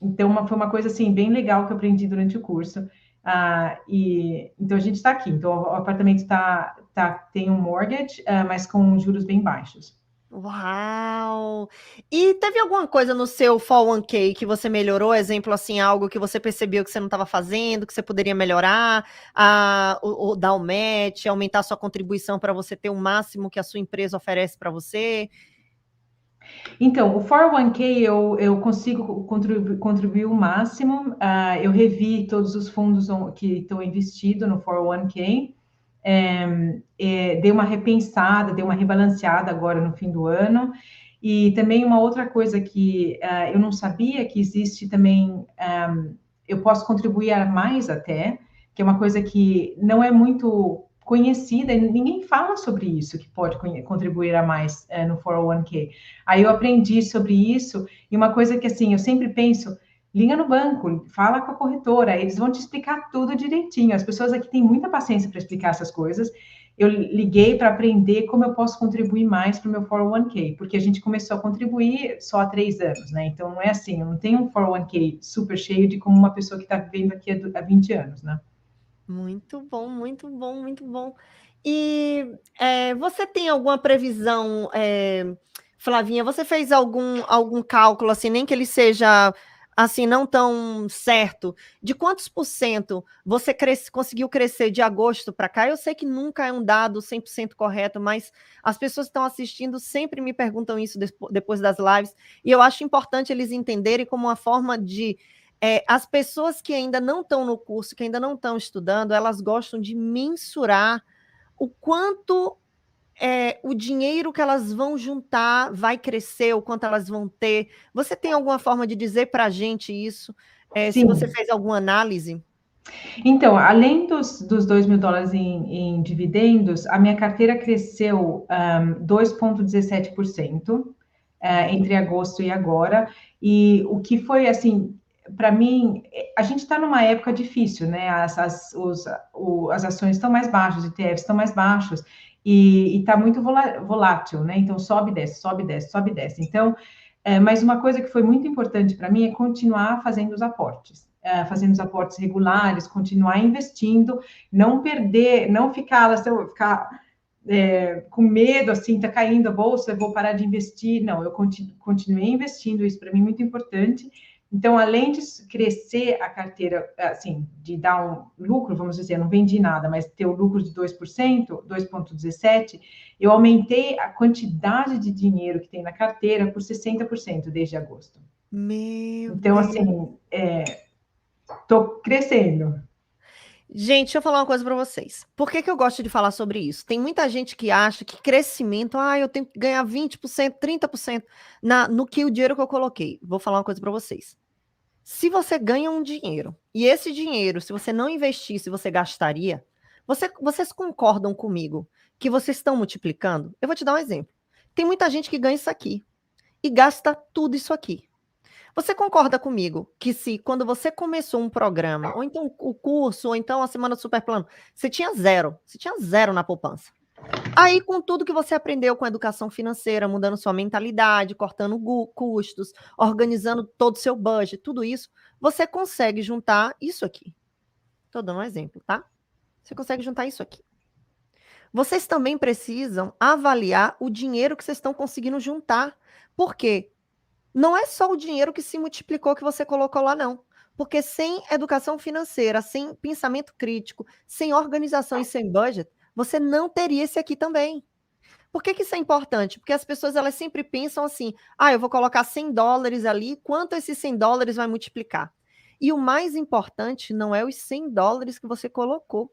Então, foi uma coisa assim bem legal que eu aprendi durante o curso. Então a gente está aqui. Então o apartamento tem um mortgage, mas com juros bem baixos. Uau! E teve alguma coisa no seu 401k que você melhorou? Exemplo, assim, algo que você percebeu que você não estava fazendo, que você poderia melhorar, ou dar o match, aumentar sua contribuição para você ter o máximo que a sua empresa oferece para você? Então, o 401k eu consigo contribuir o máximo. Eu revi todos os fundos que estão investidos no 401k. Dei uma repensada, dei uma rebalanceada agora no fim do ano. E também uma outra coisa que eu não sabia que existe também, eu posso contribuir a mais até, que é uma coisa que não é muito conhecida, e ninguém fala sobre isso, que pode contribuir a mais no 401k. Aí eu aprendi sobre isso, e uma coisa que assim, eu sempre penso, liga no banco, fala com a corretora, eles vão te explicar tudo direitinho. As pessoas aqui têm muita paciência para explicar essas coisas. Eu liguei para aprender como eu posso contribuir mais para o meu 401k, porque a gente começou a contribuir só há 3 anos, né? Então não é assim, eu não tenho um 401k super cheio de como uma pessoa que está vivendo aqui há 20 anos, né? Muito bom, muito bom, muito bom. E você tem alguma previsão Flavinha, você fez algum cálculo, assim, nem que ele seja, assim, não tão certo, de quantos por cento você conseguiu crescer de agosto para cá? Eu sei que nunca é um dado 100% correto, mas as pessoas que estão assistindo sempre me perguntam isso depois das lives, e eu acho importante eles entenderem como uma forma de... as pessoas que ainda não estão no curso, que ainda não estão estudando, elas gostam de mensurar o quanto o dinheiro que elas vão juntar vai crescer, o quanto elas vão ter. Você tem alguma forma de dizer para a gente isso? Se você Sim. fez alguma análise? Então, além dos US$ 2.000 em dividendos, a minha carteira cresceu 2,17% Muito entre agosto e agora. E o que foi, assim, para mim, a gente está numa época difícil, né? As ações estão mais baixas, os ETFs estão mais baixos, e está muito volátil, né? Então, sobe, desce, sobe, desce, sobe, desce. Então, mas uma coisa que foi muito importante para mim é continuar fazendo os aportes. Fazendo os aportes regulares, continuar investindo, não perder, não ficar com medo, assim, tá caindo a bolsa, eu vou parar de investir. Não, eu continuei investindo, isso para mim é muito importante. Então, além de crescer a carteira, assim, de dar um lucro, vamos dizer, eu não vendi nada, mas ter o lucro de 2%, 2,17%, eu aumentei a quantidade de dinheiro que tem na carteira por 60% desde agosto. Meu Então, Deus. assim, estou crescendo. Gente, deixa eu falar uma coisa para vocês. Por que eu gosto de falar sobre isso? Tem muita gente que acha que crescimento, eu tenho que ganhar 20%, 30% no que o dinheiro que eu coloquei. Vou falar uma coisa para vocês. Se você ganha um dinheiro, e esse dinheiro, se você não investisse, você gastaria, vocês concordam comigo que vocês estão multiplicando? Eu vou te dar um exemplo. Tem muita gente que ganha isso aqui e gasta tudo isso aqui. Você concorda comigo que se quando você começou um programa, ou então o curso, ou então a semana do Superplano, você tinha zero na poupança. Aí, com tudo que você aprendeu com a educação financeira, mudando sua mentalidade, cortando custos, organizando todo o seu budget, tudo isso, você consegue juntar isso aqui. Estou dando um exemplo, tá? Você consegue juntar isso aqui. Vocês também precisam avaliar o dinheiro que vocês estão conseguindo juntar. Por quê? Não é só o dinheiro que se multiplicou que você colocou lá, não. Porque sem educação financeira, sem pensamento crítico, sem organização e sem budget, você não teria esse aqui também. Por que isso é importante? Porque as pessoas elas sempre pensam assim: eu vou colocar US$ 100 ali, quanto esses US$ 100 vai multiplicar? E o mais importante não é os US$ 100 que você colocou,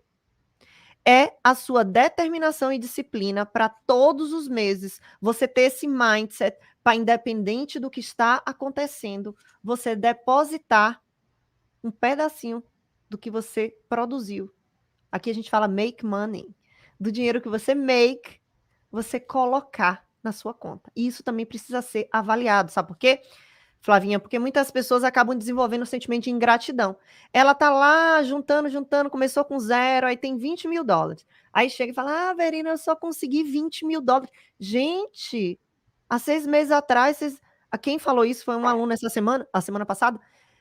é a sua determinação e disciplina para todos os meses você ter esse mindset para, independente do que está acontecendo, você depositar um pedacinho do que você produziu. Aqui a gente fala make money. Do dinheiro que você make, você colocar na sua conta. E isso também precisa ser avaliado, sabe por quê? Flavinha, porque muitas pessoas acabam desenvolvendo um sentimento de ingratidão. Ela tá lá juntando, juntando, começou com zero, aí tem US$ 20.000. Aí chega e fala: Verina, eu só consegui US$ 20.000. Gente, há 6 meses atrás, a quem falou isso foi um aluno essa semana, a semana passada.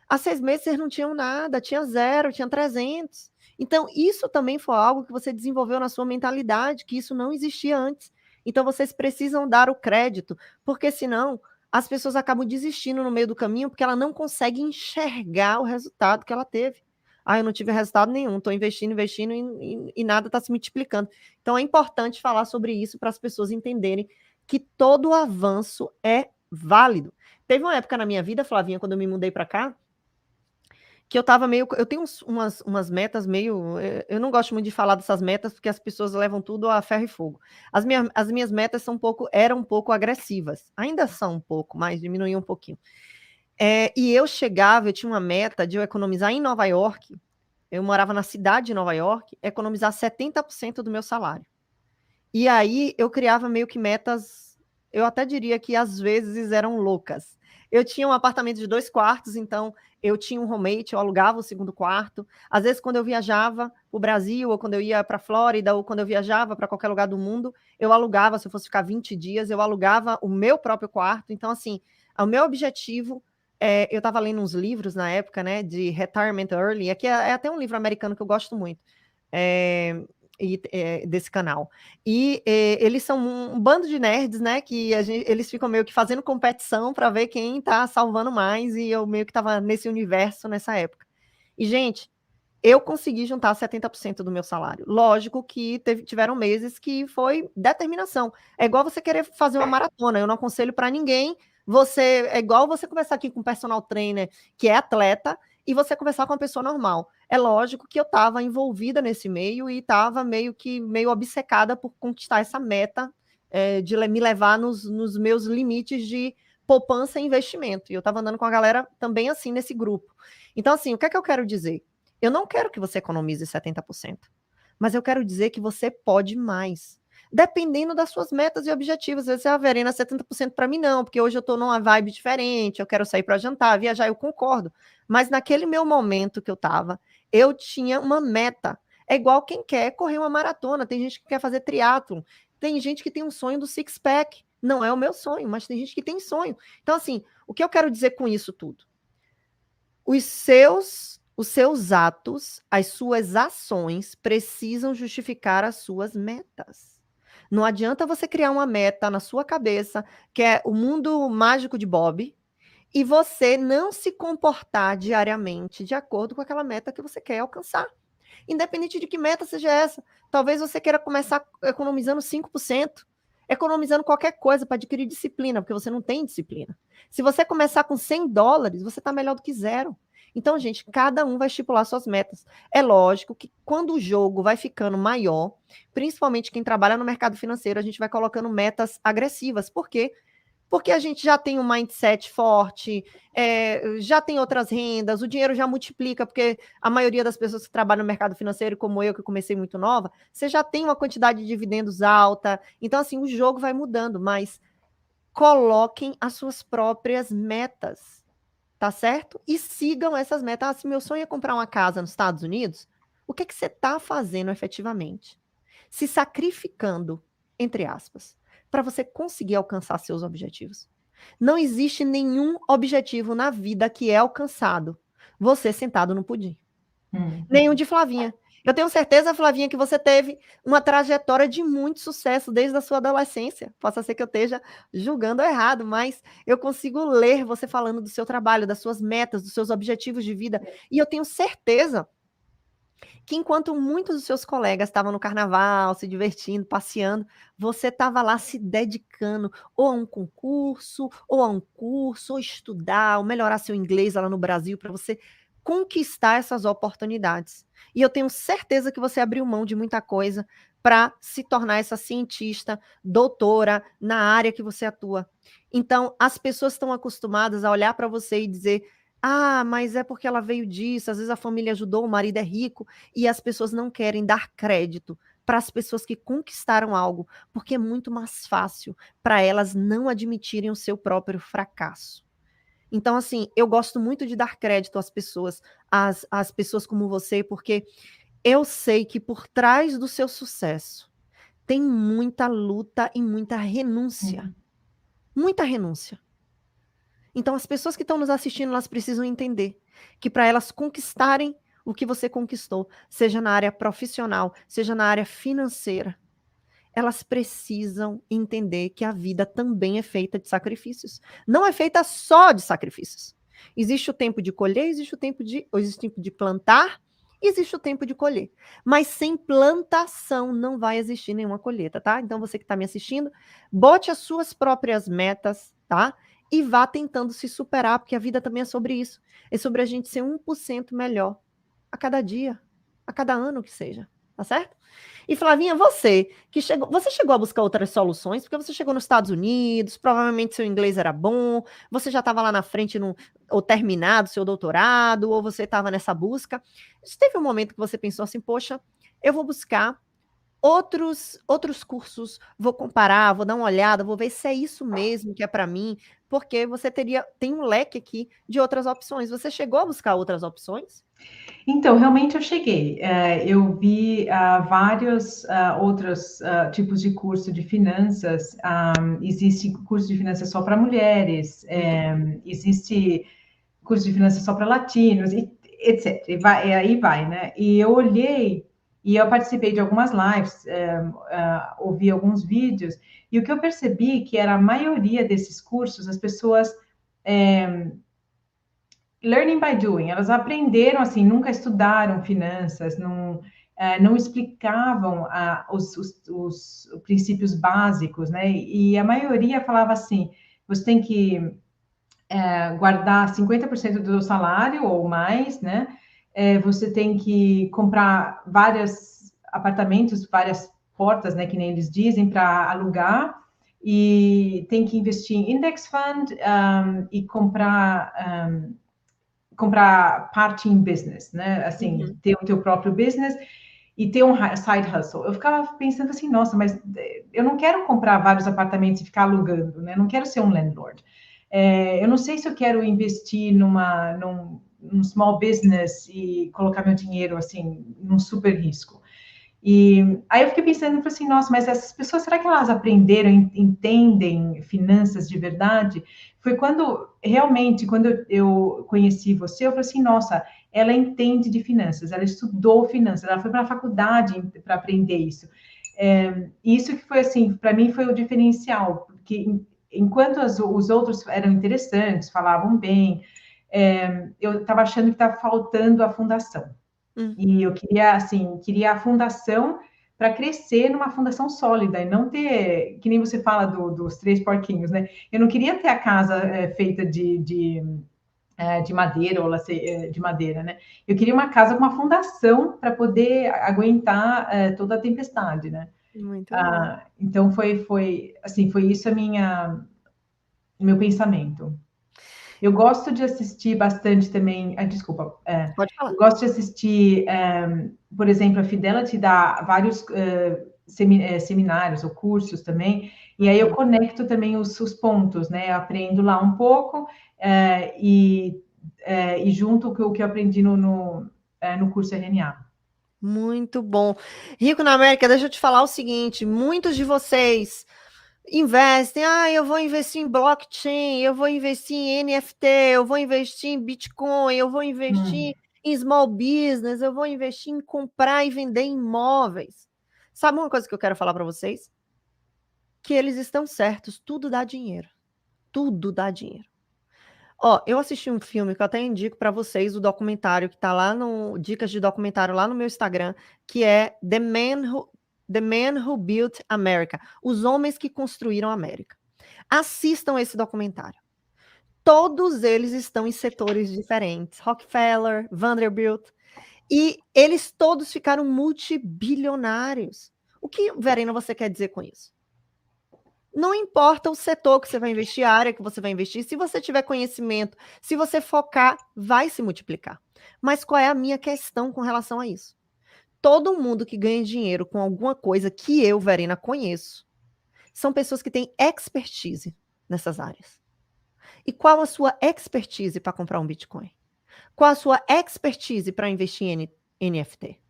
Há 6 meses vocês não tinham nada, tinha zero, tinha 300. Então, isso também foi algo que você desenvolveu na sua mentalidade, que isso não existia antes. Então, vocês precisam dar o crédito, porque senão as pessoas acabam desistindo no meio do caminho porque ela não consegue enxergar o resultado que ela teve. Eu não tive resultado nenhum, estou investindo e nada está se multiplicando. Então é importante falar sobre isso para as pessoas entenderem que todo avanço é válido. Teve uma época na minha vida, Flavinha, quando eu me mudei para cá, que eu tava meio. Eu tenho umas metas meio. Eu não gosto muito de falar dessas metas, porque as pessoas levam tudo a ferro e fogo. As minhas metas eram um pouco agressivas. Ainda são um pouco, mas diminuíam um pouquinho. E eu tinha uma meta de eu economizar em Nova York. Eu morava na cidade de Nova York, economizar 70% do meu salário. E aí eu criava meio que metas, eu até diria que às vezes eram loucas. Eu tinha um apartamento de 2 quartos, então eu tinha um roommate, eu alugava o segundo quarto. Às vezes, quando eu viajava para o Brasil, ou quando eu ia para a Flórida, ou quando eu viajava para qualquer lugar do mundo, eu alugava, se eu fosse ficar 20 dias, eu alugava o meu próprio quarto. Então, assim, o meu objetivo, eu estava lendo uns livros na época, né, de Retirement Early, aqui é até um livro americano que eu gosto muito. desse canal. E eles são um bando de nerds, né? Que eles ficam meio que fazendo competição para ver quem tá salvando mais. E eu meio que tava nesse universo nessa época. E, gente, eu consegui juntar 70% do meu salário. Lógico que tiveram meses que foi determinação. É igual você querer fazer uma maratona. Eu não aconselho para ninguém. É igual você conversar aqui com um personal trainer que é atleta e você conversar com uma pessoa normal. É lógico que eu estava envolvida nesse meio e estava meio obcecada por conquistar essa meta de me levar nos meus limites de poupança e investimento. E eu estava andando com a galera também assim nesse grupo. Então, assim, o que é que eu quero dizer? Eu não quero que você economize 70%, mas eu quero dizer que você pode mais, dependendo das suas metas e objetivos. Às vezes, a Verena, 70% para mim não, porque hoje eu estou numa vibe diferente, eu quero sair para jantar, viajar, eu concordo. Mas naquele meu momento que eu estava, eu tinha uma meta. É igual quem quer correr uma maratona, tem gente que quer fazer triatlon, tem gente que tem um sonho do six-pack. Não é o meu sonho, mas tem gente que tem sonho. Então, assim, o que eu quero dizer com isso tudo? Os seus atos, as suas ações precisam justificar as suas metas. Não adianta você criar uma meta na sua cabeça, que é o mundo mágico de Bob, e você não se comportar diariamente de acordo com aquela meta que você quer alcançar. Independente de que meta seja essa. Talvez você queira começar economizando 5%, economizando qualquer coisa para adquirir disciplina, porque você não tem disciplina. Se você começar com $100, você está melhor do que zero. Então, gente, cada um vai estipular suas metas. É lógico que quando o jogo vai ficando maior, principalmente quem trabalha no mercado financeiro, a gente vai colocando metas agressivas. Por quê? Porque a gente já tem um mindset forte, já tem outras rendas, o dinheiro já multiplica, porque a maioria das pessoas que trabalham no mercado financeiro, como eu, que comecei muito nova, você já tem uma quantidade de dividendos alta. Então, assim, o jogo vai mudando, mas coloquem as suas próprias metas, tá certo? E sigam essas metas. Se meu sonho é comprar uma casa nos Estados Unidos, o que é que você está fazendo efetivamente? Se sacrificando, entre aspas, para você conseguir alcançar seus objetivos. Não existe nenhum objetivo na vida que é alcançado você sentado no pudim. Nenhum de Flavinha. Eu tenho certeza, Flavinha, que você teve uma trajetória de muito sucesso desde a sua adolescência. Possa ser que eu esteja julgando errado, mas eu consigo ler você falando do seu trabalho, das suas metas, dos seus objetivos de vida. E eu tenho certeza que enquanto muitos dos seus colegas estavam no carnaval, se divertindo, passeando, você estava lá se dedicando ou a um concurso, ou a um curso, ou estudar, ou melhorar seu inglês lá no Brasil para você conquistar essas oportunidades. E eu tenho certeza que você abriu mão de muita coisa para se tornar essa cientista, doutora na área que você atua. Então, as pessoas estão acostumadas a olhar para você e dizer: ah, mas é porque ela veio disso, às vezes a família ajudou, o marido é rico, e as pessoas não querem dar crédito para as pessoas que conquistaram algo, porque é muito mais fácil para elas não admitirem o seu próprio fracasso. Então, assim, eu gosto muito de dar crédito às pessoas, às pessoas como você, porque eu sei que por trás do seu sucesso tem muita luta e muita renúncia. Muita renúncia. Então, as pessoas que estão nos assistindo, elas precisam entender que para elas conquistarem o que você conquistou, seja na área profissional, seja na área financeira, elas precisam entender que a vida também é feita de sacrifícios. Não é feita só de sacrifícios. Existe o tempo de colher, existe o tempo de plantar, existe o tempo de colher. Mas sem plantação não vai existir nenhuma colheita, tá? Então, você que está me assistindo, bote as suas próprias metas, tá? E vá tentando se superar, porque a vida também é sobre isso. É sobre a gente ser 1% melhor a cada dia, a cada ano que seja, tá certo? E Flavinha, você chegou a buscar outras soluções, porque você chegou nos Estados Unidos, provavelmente seu inglês era bom, você já estava lá na frente ou terminado seu doutorado, ou você estava nessa busca. Teve um momento que você pensou assim, poxa, eu vou buscar outros cursos, vou comparar, vou dar uma olhada, vou ver se é isso mesmo que é para mim, porque você tem um leque aqui de outras opções. Você chegou a buscar outras opções? Então, realmente eu cheguei. Eu vi vários outros tipos de curso de finanças. Existe curso de finanças só para mulheres, existe curso de finanças só para latinos, etc. Aí vai, né? E eu olhei E eu participei de algumas lives, ouvi alguns vídeos, e o que eu percebi que era a maioria desses cursos, as pessoas learning by doing, elas aprenderam assim, nunca estudaram finanças, não explicavam os princípios básicos, né? E a maioria falava assim: você tem que guardar 50% do seu salário ou mais, né? Você tem que comprar vários apartamentos, várias portas, né? Que nem eles dizem, para alugar. E tem que investir em index fund e comprar parte em business, né? Assim, ter o teu próprio business e ter um side hustle. Eu ficava pensando assim, nossa, mas eu não quero comprar vários apartamentos e ficar alugando, né? Não quero ser um landlord. Eu não sei se eu quero investir num small business e colocar meu dinheiro assim num super risco. E aí eu fiquei pensando, falei assim, nossa, mas essas pessoas, será que elas aprenderam, entendem finanças de verdade? Foi quando, realmente, quando eu conheci você, eu falei assim, nossa, ela entende de finanças, ela estudou finanças, ela foi para a faculdade para aprender isso. Isso que foi, assim, para mim foi o diferencial, porque enquanto os outros eram interessantes, falavam bem, eu estava achando que estava faltando a fundação. E eu queria, assim, queria a fundação para crescer numa fundação sólida e não ter, que nem você fala dos três porquinhos, né? Eu não queria ter a casa feita de madeira ou de madeira, né? Eu queria uma casa com uma fundação para poder aguentar toda a tempestade, né? Muito bom. Então assim, foi isso o meu pensamento. Eu gosto de assistir bastante também. Desculpa. Pode Eu falar. gosto de assistir, por exemplo, a Fidelity dá vários seminários ou cursos também, e aí eu conecto também os pontos, né? Eu aprendo lá um pouco e junto com o que eu aprendi no curso RNA. Muito bom. Rico na América, deixa eu te falar o seguinte: muitos de vocês investem, eu vou investir em blockchain, eu vou investir em NFT, eu vou investir em Bitcoin, eu vou investir em small business, eu vou investir em comprar e vender imóveis. Sabe uma coisa que eu quero falar para vocês? Que eles estão certos, tudo dá dinheiro. Tudo dá dinheiro. Ó, eu assisti um filme que eu até indico para vocês, o documentário que tá lá no Dicas de Documentário lá no meu Instagram, que é The Man Who Built America, Os Homens que Construíram a América. Assistam esse documentário. Todos eles estão em setores diferentes, Rockefeller, Vanderbilt, e eles todos ficaram multibilionários. O que, Verena, você quer dizer com isso? Não importa o setor que você vai investir, a área que você vai investir, se você tiver conhecimento, se você focar, vai se multiplicar. Mas qual é a minha questão com relação a isso? Todo mundo que ganha dinheiro com alguma coisa que eu, Verena, conheço, são pessoas que têm expertise nessas áreas. E qual a sua expertise para comprar um Bitcoin? Qual a sua expertise para investir em NFT?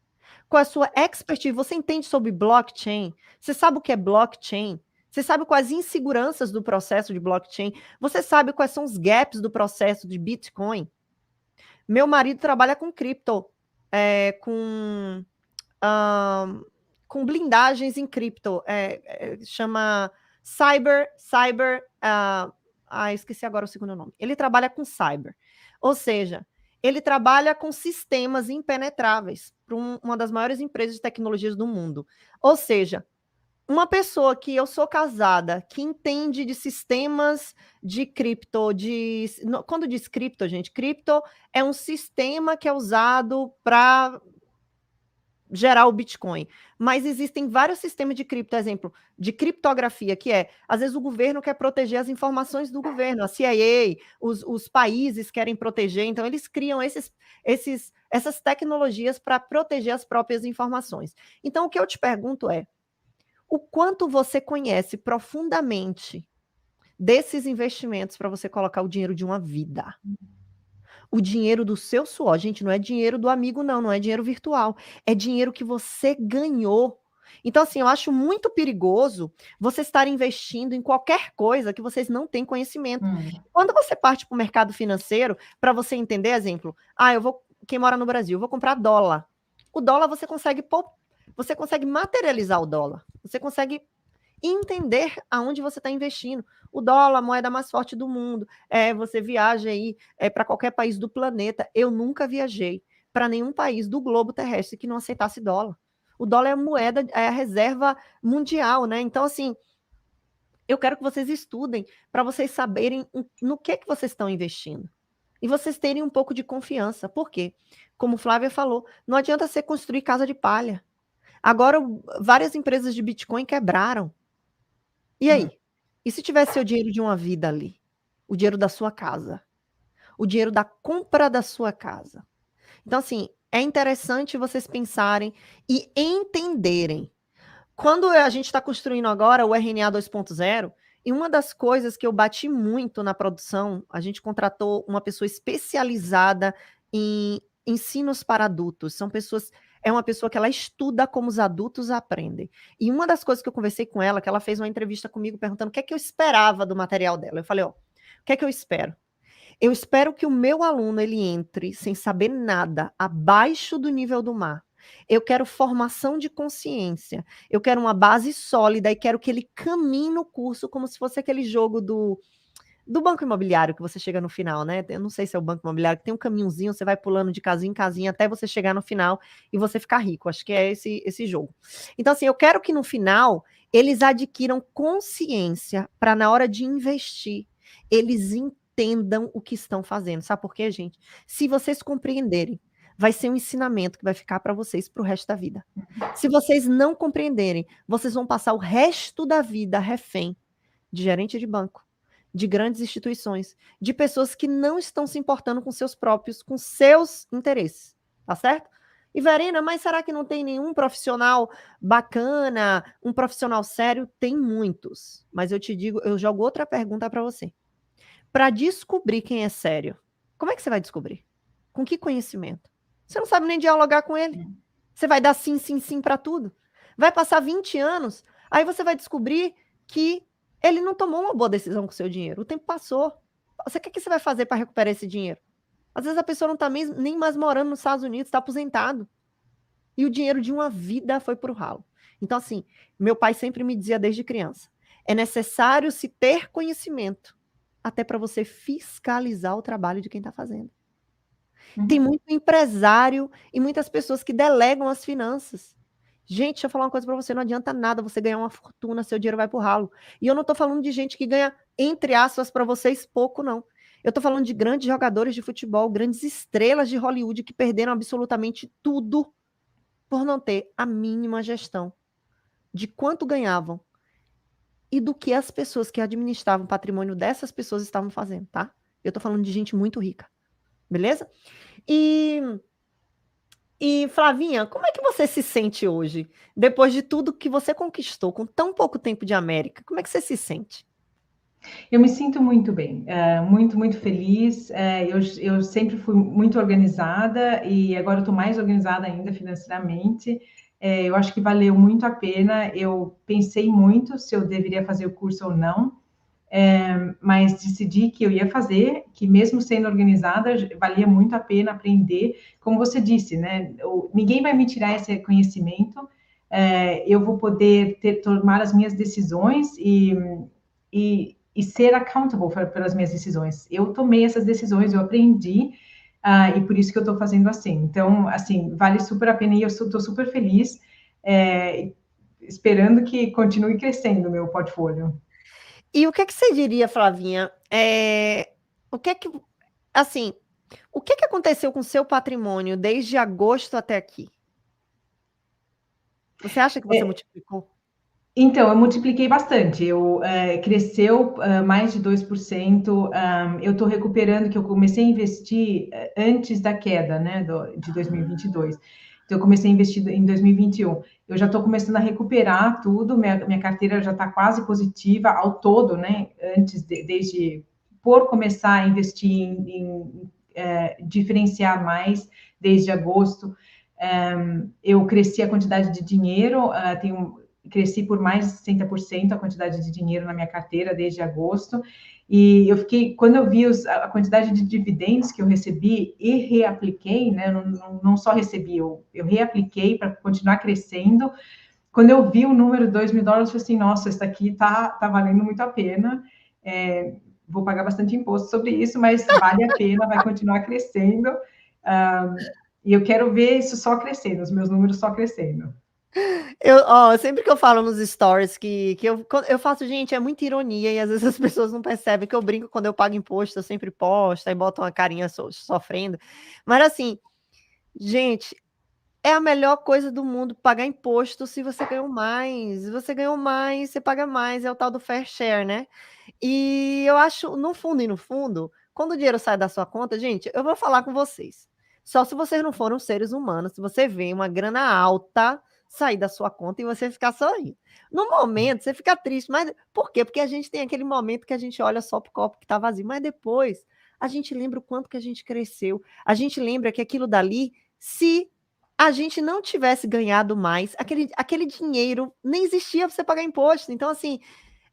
Qual a sua expertise? Você entende sobre blockchain? Você sabe o que é blockchain? Você sabe quais inseguranças do processo de blockchain? Você sabe quais são os gaps do processo de Bitcoin? Meu marido trabalha com cripto, com, com blindagens em cripto, chama esqueci agora o segundo nome. Ele trabalha com cyber, ou seja, ele trabalha com sistemas impenetráveis para uma das maiores empresas de tecnologias do mundo. Ou seja, uma pessoa que eu sou casada, que entende de sistemas de cripto, quando diz cripto, gente, cripto é um sistema que é usado para gerar o Bitcoin. Mas existem vários sistemas de cripto, exemplo, de criptografia, que às vezes o governo quer proteger as informações do governo, a CIA, os países querem proteger, então eles criam essas tecnologias para proteger as próprias informações. Então, o que eu te pergunto é, o quanto você conhece profundamente desses investimentos para você colocar o dinheiro de uma vida? O dinheiro do seu suor, gente, não é dinheiro do amigo, não é dinheiro virtual, é dinheiro que você ganhou. Então, assim, eu acho muito perigoso você estar investindo em qualquer coisa que vocês não têm conhecimento. Quando você parte para o mercado financeiro, para você entender, exemplo, quem mora no Brasil, eu vou comprar dólar. O dólar você consegue você consegue materializar o dólar. Você consegue entender aonde você está investindo. O dólar, a moeda mais forte do mundo. Você viaja aí para qualquer país do planeta. Eu nunca viajei para nenhum país do globo terrestre que não aceitasse dólar. O dólar é a moeda, é a reserva mundial, né? Então, assim, eu quero que vocês estudem para vocês saberem no que vocês estão investindo. E vocês terem um pouco de confiança. Por quê? Como Flávia falou, não adianta você construir casa de palha. Agora, várias empresas de Bitcoin quebraram. E aí? E se tivesse seu dinheiro de uma vida ali? O dinheiro da sua casa? O dinheiro da compra da sua casa? Então, assim, é interessante vocês pensarem e entenderem. Quando a gente está construindo agora o RNA 2.0, e uma das coisas que eu bati muito na produção, a gente contratou uma pessoa especializada em ensinos para adultos. É uma pessoa que ela estuda como os adultos aprendem. E uma das coisas que eu conversei com ela, que ela fez uma entrevista comigo perguntando o que é que eu esperava do material dela. Eu falei, ó, o que é que eu espero? Eu espero que o meu aluno ele entre sem saber nada, abaixo do nível do mar. Eu quero formação de consciência. Eu quero uma base sólida e quero que ele caminhe no curso como se fosse aquele jogo do banco imobiliário que você chega no final, né? Eu não sei se é o banco imobiliário, que tem um caminhozinho, você vai pulando de casinha em casinha até você chegar no final e você ficar rico. Acho que é esse jogo. Então, assim, eu quero que no final eles adquiram consciência para, na hora de investir, eles entendam o que estão fazendo. Sabe por quê, gente? Se vocês compreenderem, vai ser um ensinamento que vai ficar para vocês para o resto da vida. Se vocês não compreenderem, vocês vão passar o resto da vida refém de gerente de banco, de grandes instituições, de pessoas que não estão se importando com com seus interesses, tá certo? E Verena, mas será que não tem nenhum profissional bacana, um profissional sério? Tem muitos, mas eu te digo, eu jogo outra pergunta para você. Para descobrir quem é sério, como é que você vai descobrir? Com que conhecimento? Você não sabe nem dialogar com ele. Você vai dar sim, sim, sim para tudo. Vai passar 20 anos, aí você vai descobrir que ele não tomou uma boa decisão com o seu dinheiro. O tempo passou. O que você vai fazer para recuperar esse dinheiro? Às vezes a pessoa não está nem mais morando nos Estados Unidos, está aposentado. E o dinheiro de uma vida foi para o ralo. Então, assim, meu pai sempre me dizia desde criança, é necessário se ter conhecimento até para você fiscalizar o trabalho de quem está fazendo. Tem muito empresário e muitas pessoas que delegam as finanças. Gente, deixa eu falar uma coisa para você, não adianta nada você ganhar uma fortuna, seu dinheiro vai pro ralo. E eu não estou falando de gente que ganha, entre aspas, para vocês, pouco, não. Eu estou falando de grandes jogadores de futebol, grandes estrelas de Hollywood que perderam absolutamente tudo por não ter a mínima gestão de quanto ganhavam e do que as pessoas que administravam o patrimônio dessas pessoas estavam fazendo, tá? Eu estou falando de gente muito rica, beleza? E Flavinha, como é que você se sente hoje, depois de tudo que você conquistou com tão pouco tempo de América? Como é que você se sente? Eu me sinto muito bem, muito, muito feliz. Eu sempre fui muito organizada e agora estou mais organizada ainda financeiramente. Eu acho que valeu muito a pena. Eu pensei muito se eu deveria fazer o curso ou não, mas decidi que eu ia fazer, que mesmo sendo organizada, valia muito a pena aprender. Como você disse, né? Ninguém vai me tirar esse conhecimento. Eu vou poder tomar as minhas decisões e ser accountable pelas minhas decisões. Eu tomei essas decisões, eu aprendi, e por isso que eu estou fazendo assim. Então, assim, vale super a pena e eu estou super feliz, esperando que continue crescendo o meu portfólio. E o que é que você diria, Flavinha? O que é que, assim, o que é que aconteceu com o seu patrimônio desde agosto até aqui? Você acha que você multiplicou? Então, eu multipliquei bastante. Cresceu mais de 2%. Eu estou recuperando, que eu comecei a investir antes da queda, né, de 2022. Então, eu comecei a investir em 2021. Eu já estou começando a recuperar tudo. Minha carteira já está quase positiva ao todo, né? Desde por começar a investir em diferenciar mais desde agosto. Eu cresci a quantidade de dinheiro. cresci por mais de 60% a quantidade de dinheiro na minha carteira desde agosto. E eu fiquei, quando eu vi a quantidade de dividendos que eu recebi e reapliquei, né? Não só recebi, eu reapliquei para continuar crescendo. Quando eu vi o número $2.000, eu falei assim, nossa, isso aqui tá valendo muito a pena. Vou pagar bastante imposto sobre isso, mas vale a pena, vai continuar crescendo. E eu quero ver isso só crescendo, os meus números só crescendo. Sempre que eu falo nos stories que eu faço, gente, é muita ironia e às vezes as pessoas não percebem que eu brinco quando eu pago imposto, eu sempre posto, aí boto uma carinha sofrendo. Mas assim, gente, é a melhor coisa do mundo pagar imposto se você ganhou mais. Se você ganhou mais, você paga mais, é o tal do fair share, né? E eu acho, no fundo e no fundo, quando o dinheiro sai da sua conta, gente, eu vou falar com vocês. Só se vocês não foram seres humanos, se você vê uma grana alta sair da sua conta e você ficar sorrindo. No momento, você fica triste, mas por quê? Porque a gente tem aquele momento que a gente olha só pro copo que tá vazio, mas depois a gente lembra o quanto que a gente cresceu. A gente lembra que aquilo dali, se a gente não tivesse ganhado mais, aquele dinheiro nem existia para você pagar imposto. Então, assim,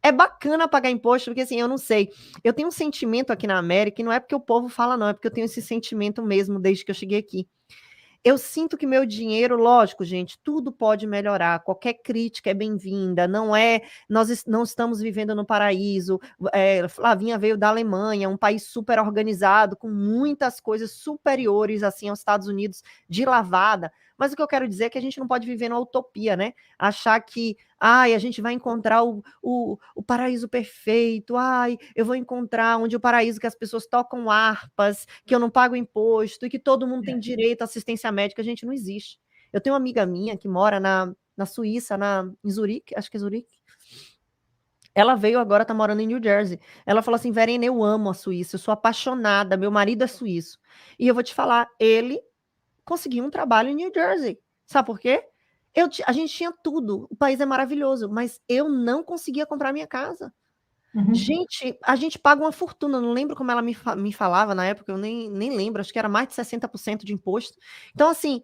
é bacana pagar imposto, porque assim, eu não sei, eu tenho um sentimento aqui na América, e não é porque o povo fala, não, é porque eu tenho esse sentimento mesmo desde que eu cheguei aqui. Eu sinto que meu dinheiro, lógico, gente, tudo pode melhorar, qualquer crítica é bem-vinda, nós não estamos vivendo no paraíso. Flavinha veio da Alemanha, um país super organizado, com muitas coisas superiores assim aos Estados Unidos de lavada. Mas o que eu quero dizer é que a gente não pode viver numa utopia, né? Achar que a gente vai encontrar o paraíso perfeito, eu vou encontrar onde o paraíso que as pessoas tocam harpas, que eu não pago imposto e que todo mundo tem direito à assistência médica, gente, não existe. Eu tenho uma amiga minha que mora na Suíça, em Zurique, acho que é Zurique. Ela veio agora, tá morando em New Jersey. Ela falou assim, Verena, eu amo a Suíça, eu sou apaixonada, meu marido é suíço. E eu vou te falar, ele conseguiu um trabalho em New Jersey. Sabe por quê? A gente tinha tudo, o país é maravilhoso, mas eu não conseguia comprar minha casa. Gente, a gente paga uma fortuna, não lembro como ela me falava na época, eu nem lembro, acho que era mais de 60% de imposto. Então, assim,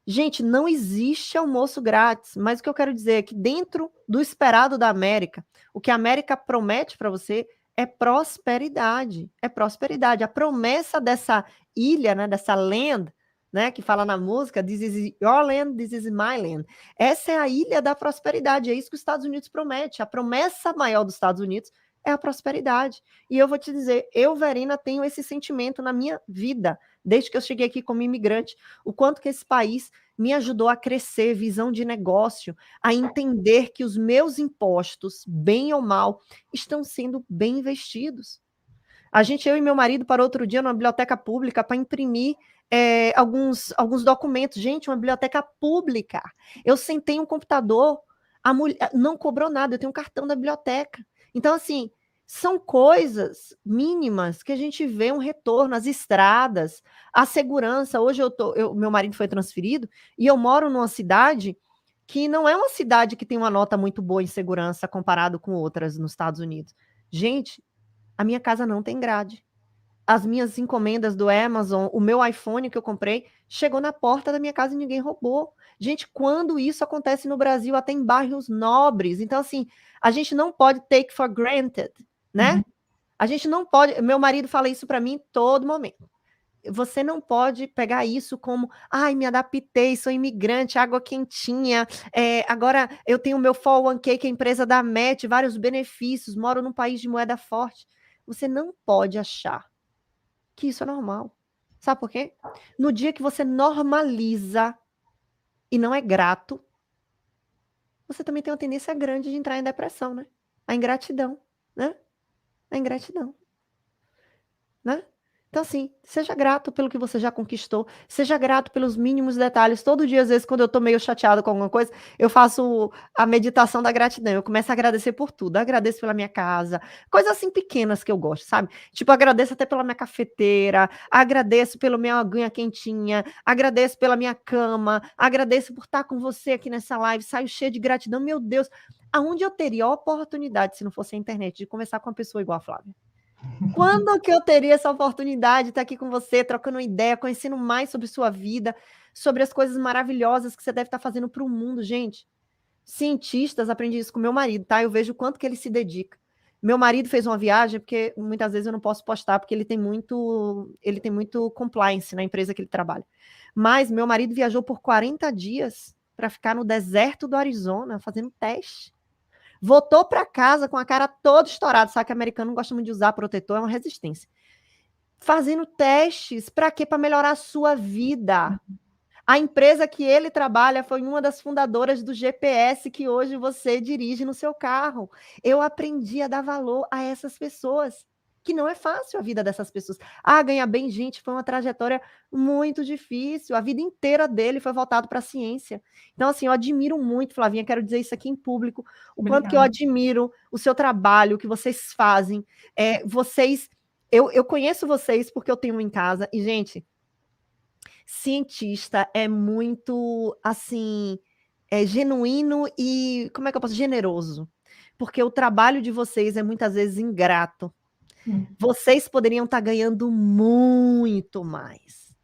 gente, não existe almoço grátis, mas o que eu quero dizer é que dentro do esperado da América, o que a América promete para você é prosperidade, é prosperidade. A promessa dessa ilha, né, dessa land, né, que fala na música, this is your land, this is my land. Essa é a ilha da prosperidade, é isso que os Estados Unidos promete. A promessa maior dos Estados Unidos é a prosperidade. E eu vou te dizer, eu, Verena, tenho esse sentimento na minha vida, desde que eu cheguei aqui como imigrante, o quanto que esse país me ajudou a crescer, visão de negócio, a entender que os meus impostos, bem ou mal, estão sendo bem investidos. Eu e meu marido, para outro dia, numa biblioteca pública, para imprimir alguns documentos. Gente, uma biblioteca pública. Eu sentei um computador, a mulher não cobrou nada, eu tenho um cartão da biblioteca. Então, assim, são coisas mínimas que a gente vê um retorno, as estradas, a segurança. Hoje meu marido foi transferido e eu moro numa cidade que não é uma cidade que tem uma nota muito boa em segurança comparado com outras nos Estados Unidos. Gente, a minha casa não tem grade. As minhas encomendas do Amazon, o meu iPhone que eu comprei, chegou na porta da minha casa e ninguém roubou. Gente, quando isso acontece no Brasil, até em bairros nobres. Então, assim, a gente não pode take for granted, né? A gente não pode. Meu marido fala isso para mim todo momento. Você não pode pegar isso como, me adaptei, sou imigrante, água quentinha, agora eu tenho o meu 401k, que é a empresa da MET, vários benefícios, moro num país de moeda forte. Você não pode achar que isso é normal. Sabe por quê? No dia que você normaliza e não é grato, você também tem uma tendência grande de entrar em depressão, né? A ingratidão, né? A ingratidão, né? Então, assim, seja grato pelo que você já conquistou, seja grato pelos mínimos detalhes. Todo dia, às vezes, quando eu tô meio chateado com alguma coisa, eu faço a meditação da gratidão. Eu começo a agradecer por tudo. Eu agradeço pela minha casa, coisas assim pequenas que eu gosto, sabe? Tipo, agradeço até pela minha cafeteira, agradeço pela minha aguinha quentinha, agradeço pela minha cama, agradeço por estar com você aqui nessa live. Saio cheia de gratidão. Meu Deus, aonde eu teria a oportunidade, se não fosse a internet, de conversar com uma pessoa igual a Flávia? Quando que eu teria essa oportunidade de estar aqui com você, trocando uma ideia, conhecendo mais sobre sua vida, sobre as coisas maravilhosas que você deve estar fazendo para o mundo, gente? cientistas, aprendi isso com meu marido, tá? Eu vejo o quanto que ele se dedica. Meu marido fez uma viagem, porque muitas vezes eu não posso postar, porque ele tem muito compliance na empresa que ele trabalha. Mas meu marido viajou por 40 dias para ficar no deserto do Arizona, fazendo teste. Voltou para casa com a cara toda estourada, sabe que o americano não gosta muito de usar protetor, é uma resistência. Fazendo testes, para quê? Para melhorar a sua vida. A empresa que ele trabalha foi uma das fundadoras do GPS que hoje você dirige no seu carro. Eu aprendi a dar valor a essas pessoas, que não é fácil a vida dessas pessoas. Ah, ganhar bem, gente, foi uma trajetória muito difícil. A vida inteira dele foi voltada para a ciência. Então, assim, eu admiro muito, Flavinha, quero dizer isso aqui em público, o quanto que eu admiro o seu trabalho, o que vocês fazem. Eu conheço vocês porque eu tenho um em casa, e, gente, cientista é muito, assim, genuíno e, como é que eu posso, generoso. Porque o trabalho de vocês é muitas vezes ingrato. Vocês poderiam estar ganhando muito mais,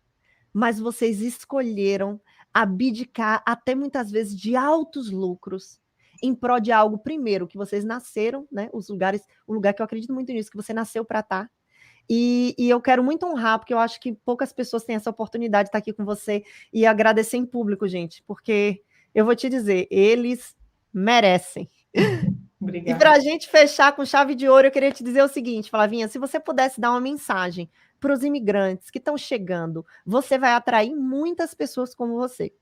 mas vocês escolheram abdicar até muitas vezes de altos lucros em prol de algo, primeiro, que vocês nasceram, né? O lugar que eu acredito muito nisso, que você nasceu para estar. E eu quero muito honrar, porque eu acho que poucas pessoas têm essa oportunidade de estar aqui com você e agradecer em público, gente, porque eu vou te dizer, eles merecem. E para Obrigada. a gente fechar com chave de ouro, eu queria te dizer o seguinte, Flavinha, se você pudesse dar uma mensagem para os imigrantes que estão chegando, você vai atrair muitas pessoas como você.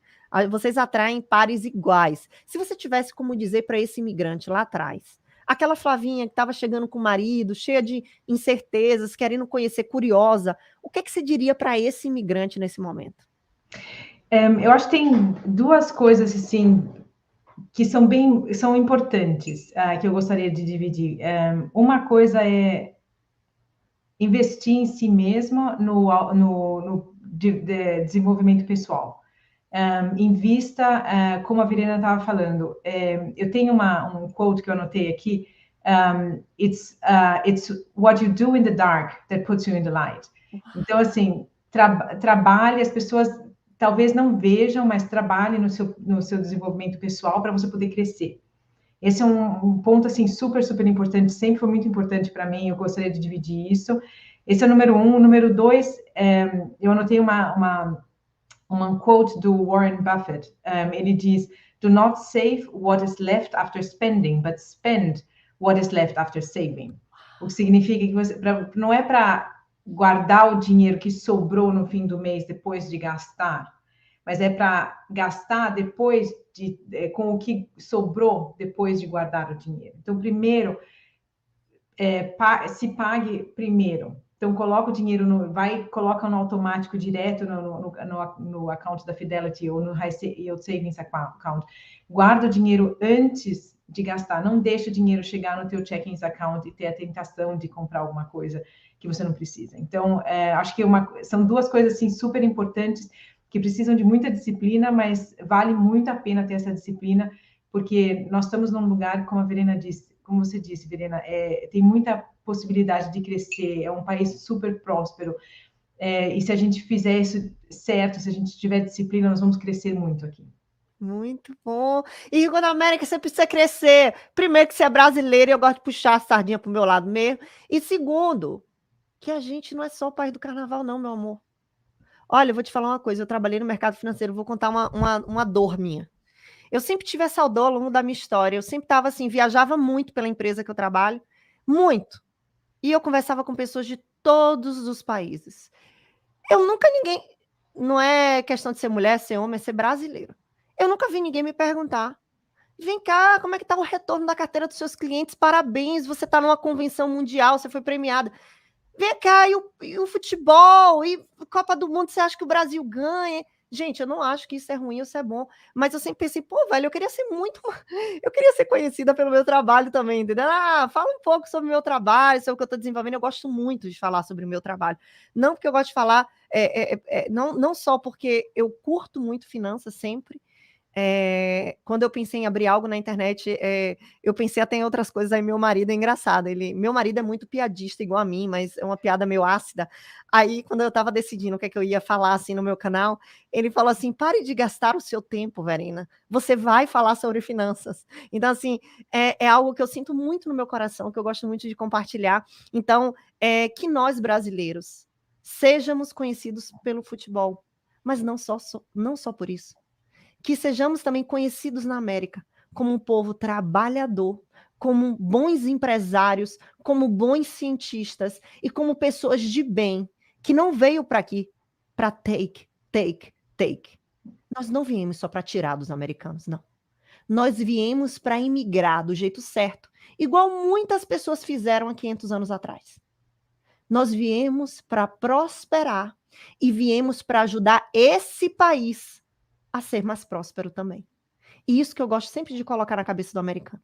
Vocês atraem pares iguais. Se você tivesse como dizer para esse imigrante lá atrás, aquela Flavinha que estava chegando com o marido, cheia de incertezas, querendo conhecer, curiosa, o que você diria para esse imigrante nesse momento? Eu acho que tem duas coisas assim que são importantes, que eu gostaria de dividir. Uma coisa é investir em si mesmo no desenvolvimento pessoal. Invista, como a Verena estava falando. Eu tenho um quote que eu anotei aqui. It's what you do in the dark that puts you in the light. Então, assim, trabalhe, as pessoas talvez não vejam, mas trabalhe no seu desenvolvimento pessoal para você poder crescer. Esse é um ponto, assim, super, super importante, sempre foi muito importante para mim, eu gostaria de dividir isso. Esse é o número um. O número dois, eu anotei uma quote do Warren Buffett. Ele diz, do not save what is left after spending, but spend what is left after saving. O que significa que não é para guardar o dinheiro que sobrou no fim do mês depois de gastar, mas é para gastar depois com o que sobrou depois de guardar o dinheiro. Então, primeiro, se pague primeiro. Então, coloca o dinheiro, coloca no automático direto no account da Fidelity ou no High Yield Savings Account. Guarda o dinheiro antes de gastar. Não deixa o dinheiro chegar no teu checking account e ter a tentação de comprar alguma coisa que você não precisa. Então, acho que são duas coisas assim, super importantes que precisam de muita disciplina, mas vale muito a pena ter essa disciplina, porque nós estamos num lugar, como a Verena disse, como você disse, Verena, tem muita possibilidade de crescer, é um país super próspero, e se a gente fizer isso certo, se a gente tiver disciplina, nós vamos crescer muito aqui. Muito bom. E Rico da América, você precisa crescer. Primeiro, que você é brasileiro e eu gosto de puxar a sardinha pro meu lado mesmo. E segundo, que a gente não é só o país do carnaval, não, meu amor. Olha, eu vou te falar uma coisa, eu trabalhei no mercado financeiro, vou contar uma dor minha. Eu sempre tive essa dor ao longo da minha história, eu sempre estava assim, viajava muito pela empresa que eu trabalho, muito. E eu conversava com pessoas de todos os países. Não é questão de ser mulher, ser homem, é ser brasileiro. Eu nunca vi ninguém me perguntar, vem cá, como é que está o retorno da carteira dos seus clientes? Parabéns, você está numa convenção mundial, você foi premiada. Vem cá, e o futebol, e Copa do Mundo, você acha que o Brasil ganha? Gente, eu não acho que isso é ruim ou isso é bom, mas eu sempre pensei, pô, velho, eu queria ser conhecida pelo meu trabalho também, entendeu? Fala um pouco sobre o meu trabalho, sobre o que eu estou desenvolvendo, eu gosto muito de falar sobre o meu trabalho. Não porque eu gosto de falar, não só porque eu curto muito finanças sempre, quando eu pensei em abrir algo na internet, eu pensei até em outras coisas. Aí meu marido é engraçado, meu marido é muito piadista igual a mim, mas é uma piada meio ácida. Aí quando eu estava decidindo o que é que eu ia falar assim no meu canal, ele falou assim: pare de gastar o seu tempo, Verena, você vai falar sobre finanças. Então assim, é algo que eu sinto muito no meu coração, que eu gosto muito de compartilhar. Então, que nós brasileiros sejamos conhecidos pelo futebol, mas não só por isso, que sejamos também conhecidos na América como um povo trabalhador, como bons empresários, como bons cientistas e como pessoas de bem, que não veio para aqui para take. Nós não viemos só para tirar dos americanos, não. Nós viemos para imigrar do jeito certo, igual muitas pessoas fizeram há 500 anos atrás. Nós viemos para prosperar e viemos para ajudar esse país a ser mais próspero também. E isso que eu gosto sempre de colocar na cabeça do americano,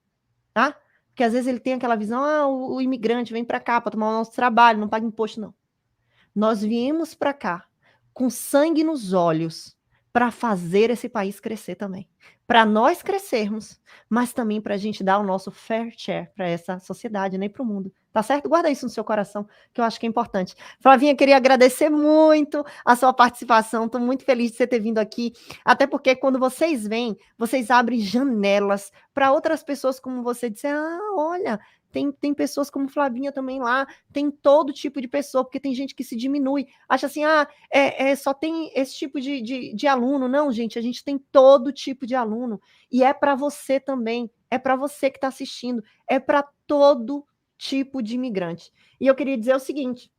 tá? Porque às vezes ele tem aquela visão, o imigrante vem para cá para tomar o nosso trabalho, não paga imposto, não. Nós viemos para cá com sangue nos olhos para fazer esse país crescer também. Para nós crescermos, mas também para a gente dar o nosso fair share para essa sociedade, nem para o mundo. Tá certo? Guarda isso no seu coração, que eu acho que é importante. Flavinha, queria agradecer muito a sua participação. Estou muito feliz de você ter vindo aqui. Até porque quando vocês vêm, vocês abrem janelas para outras pessoas como você dizer: olha, tem pessoas como Flavinha também lá, tem todo tipo de pessoa, porque tem gente que se diminui, acha assim, só tem esse tipo de aluno. Não, gente, a gente tem todo tipo de aluno, e é para você também, é para você que está assistindo, é para todo tipo de imigrante. E eu queria dizer o seguinte,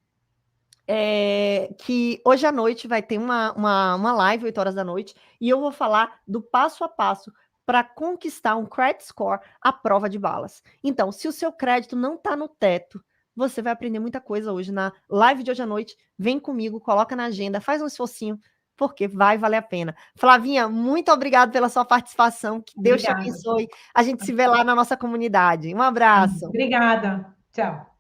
que hoje à noite vai ter uma live, 8 horas da noite, e eu vou falar do passo a passo para conquistar um credit score à prova de balas. Então, se o seu crédito não está no teto, você vai aprender muita coisa hoje na live de hoje à noite. Vem comigo, coloca na agenda, faz um esforcinho, porque vai valer a pena. Flavinha, muito obrigado pela sua participação. Que Deus te Obrigada. abençoe. A gente se vê lá na nossa comunidade. Um abraço. Obrigada. Tchau.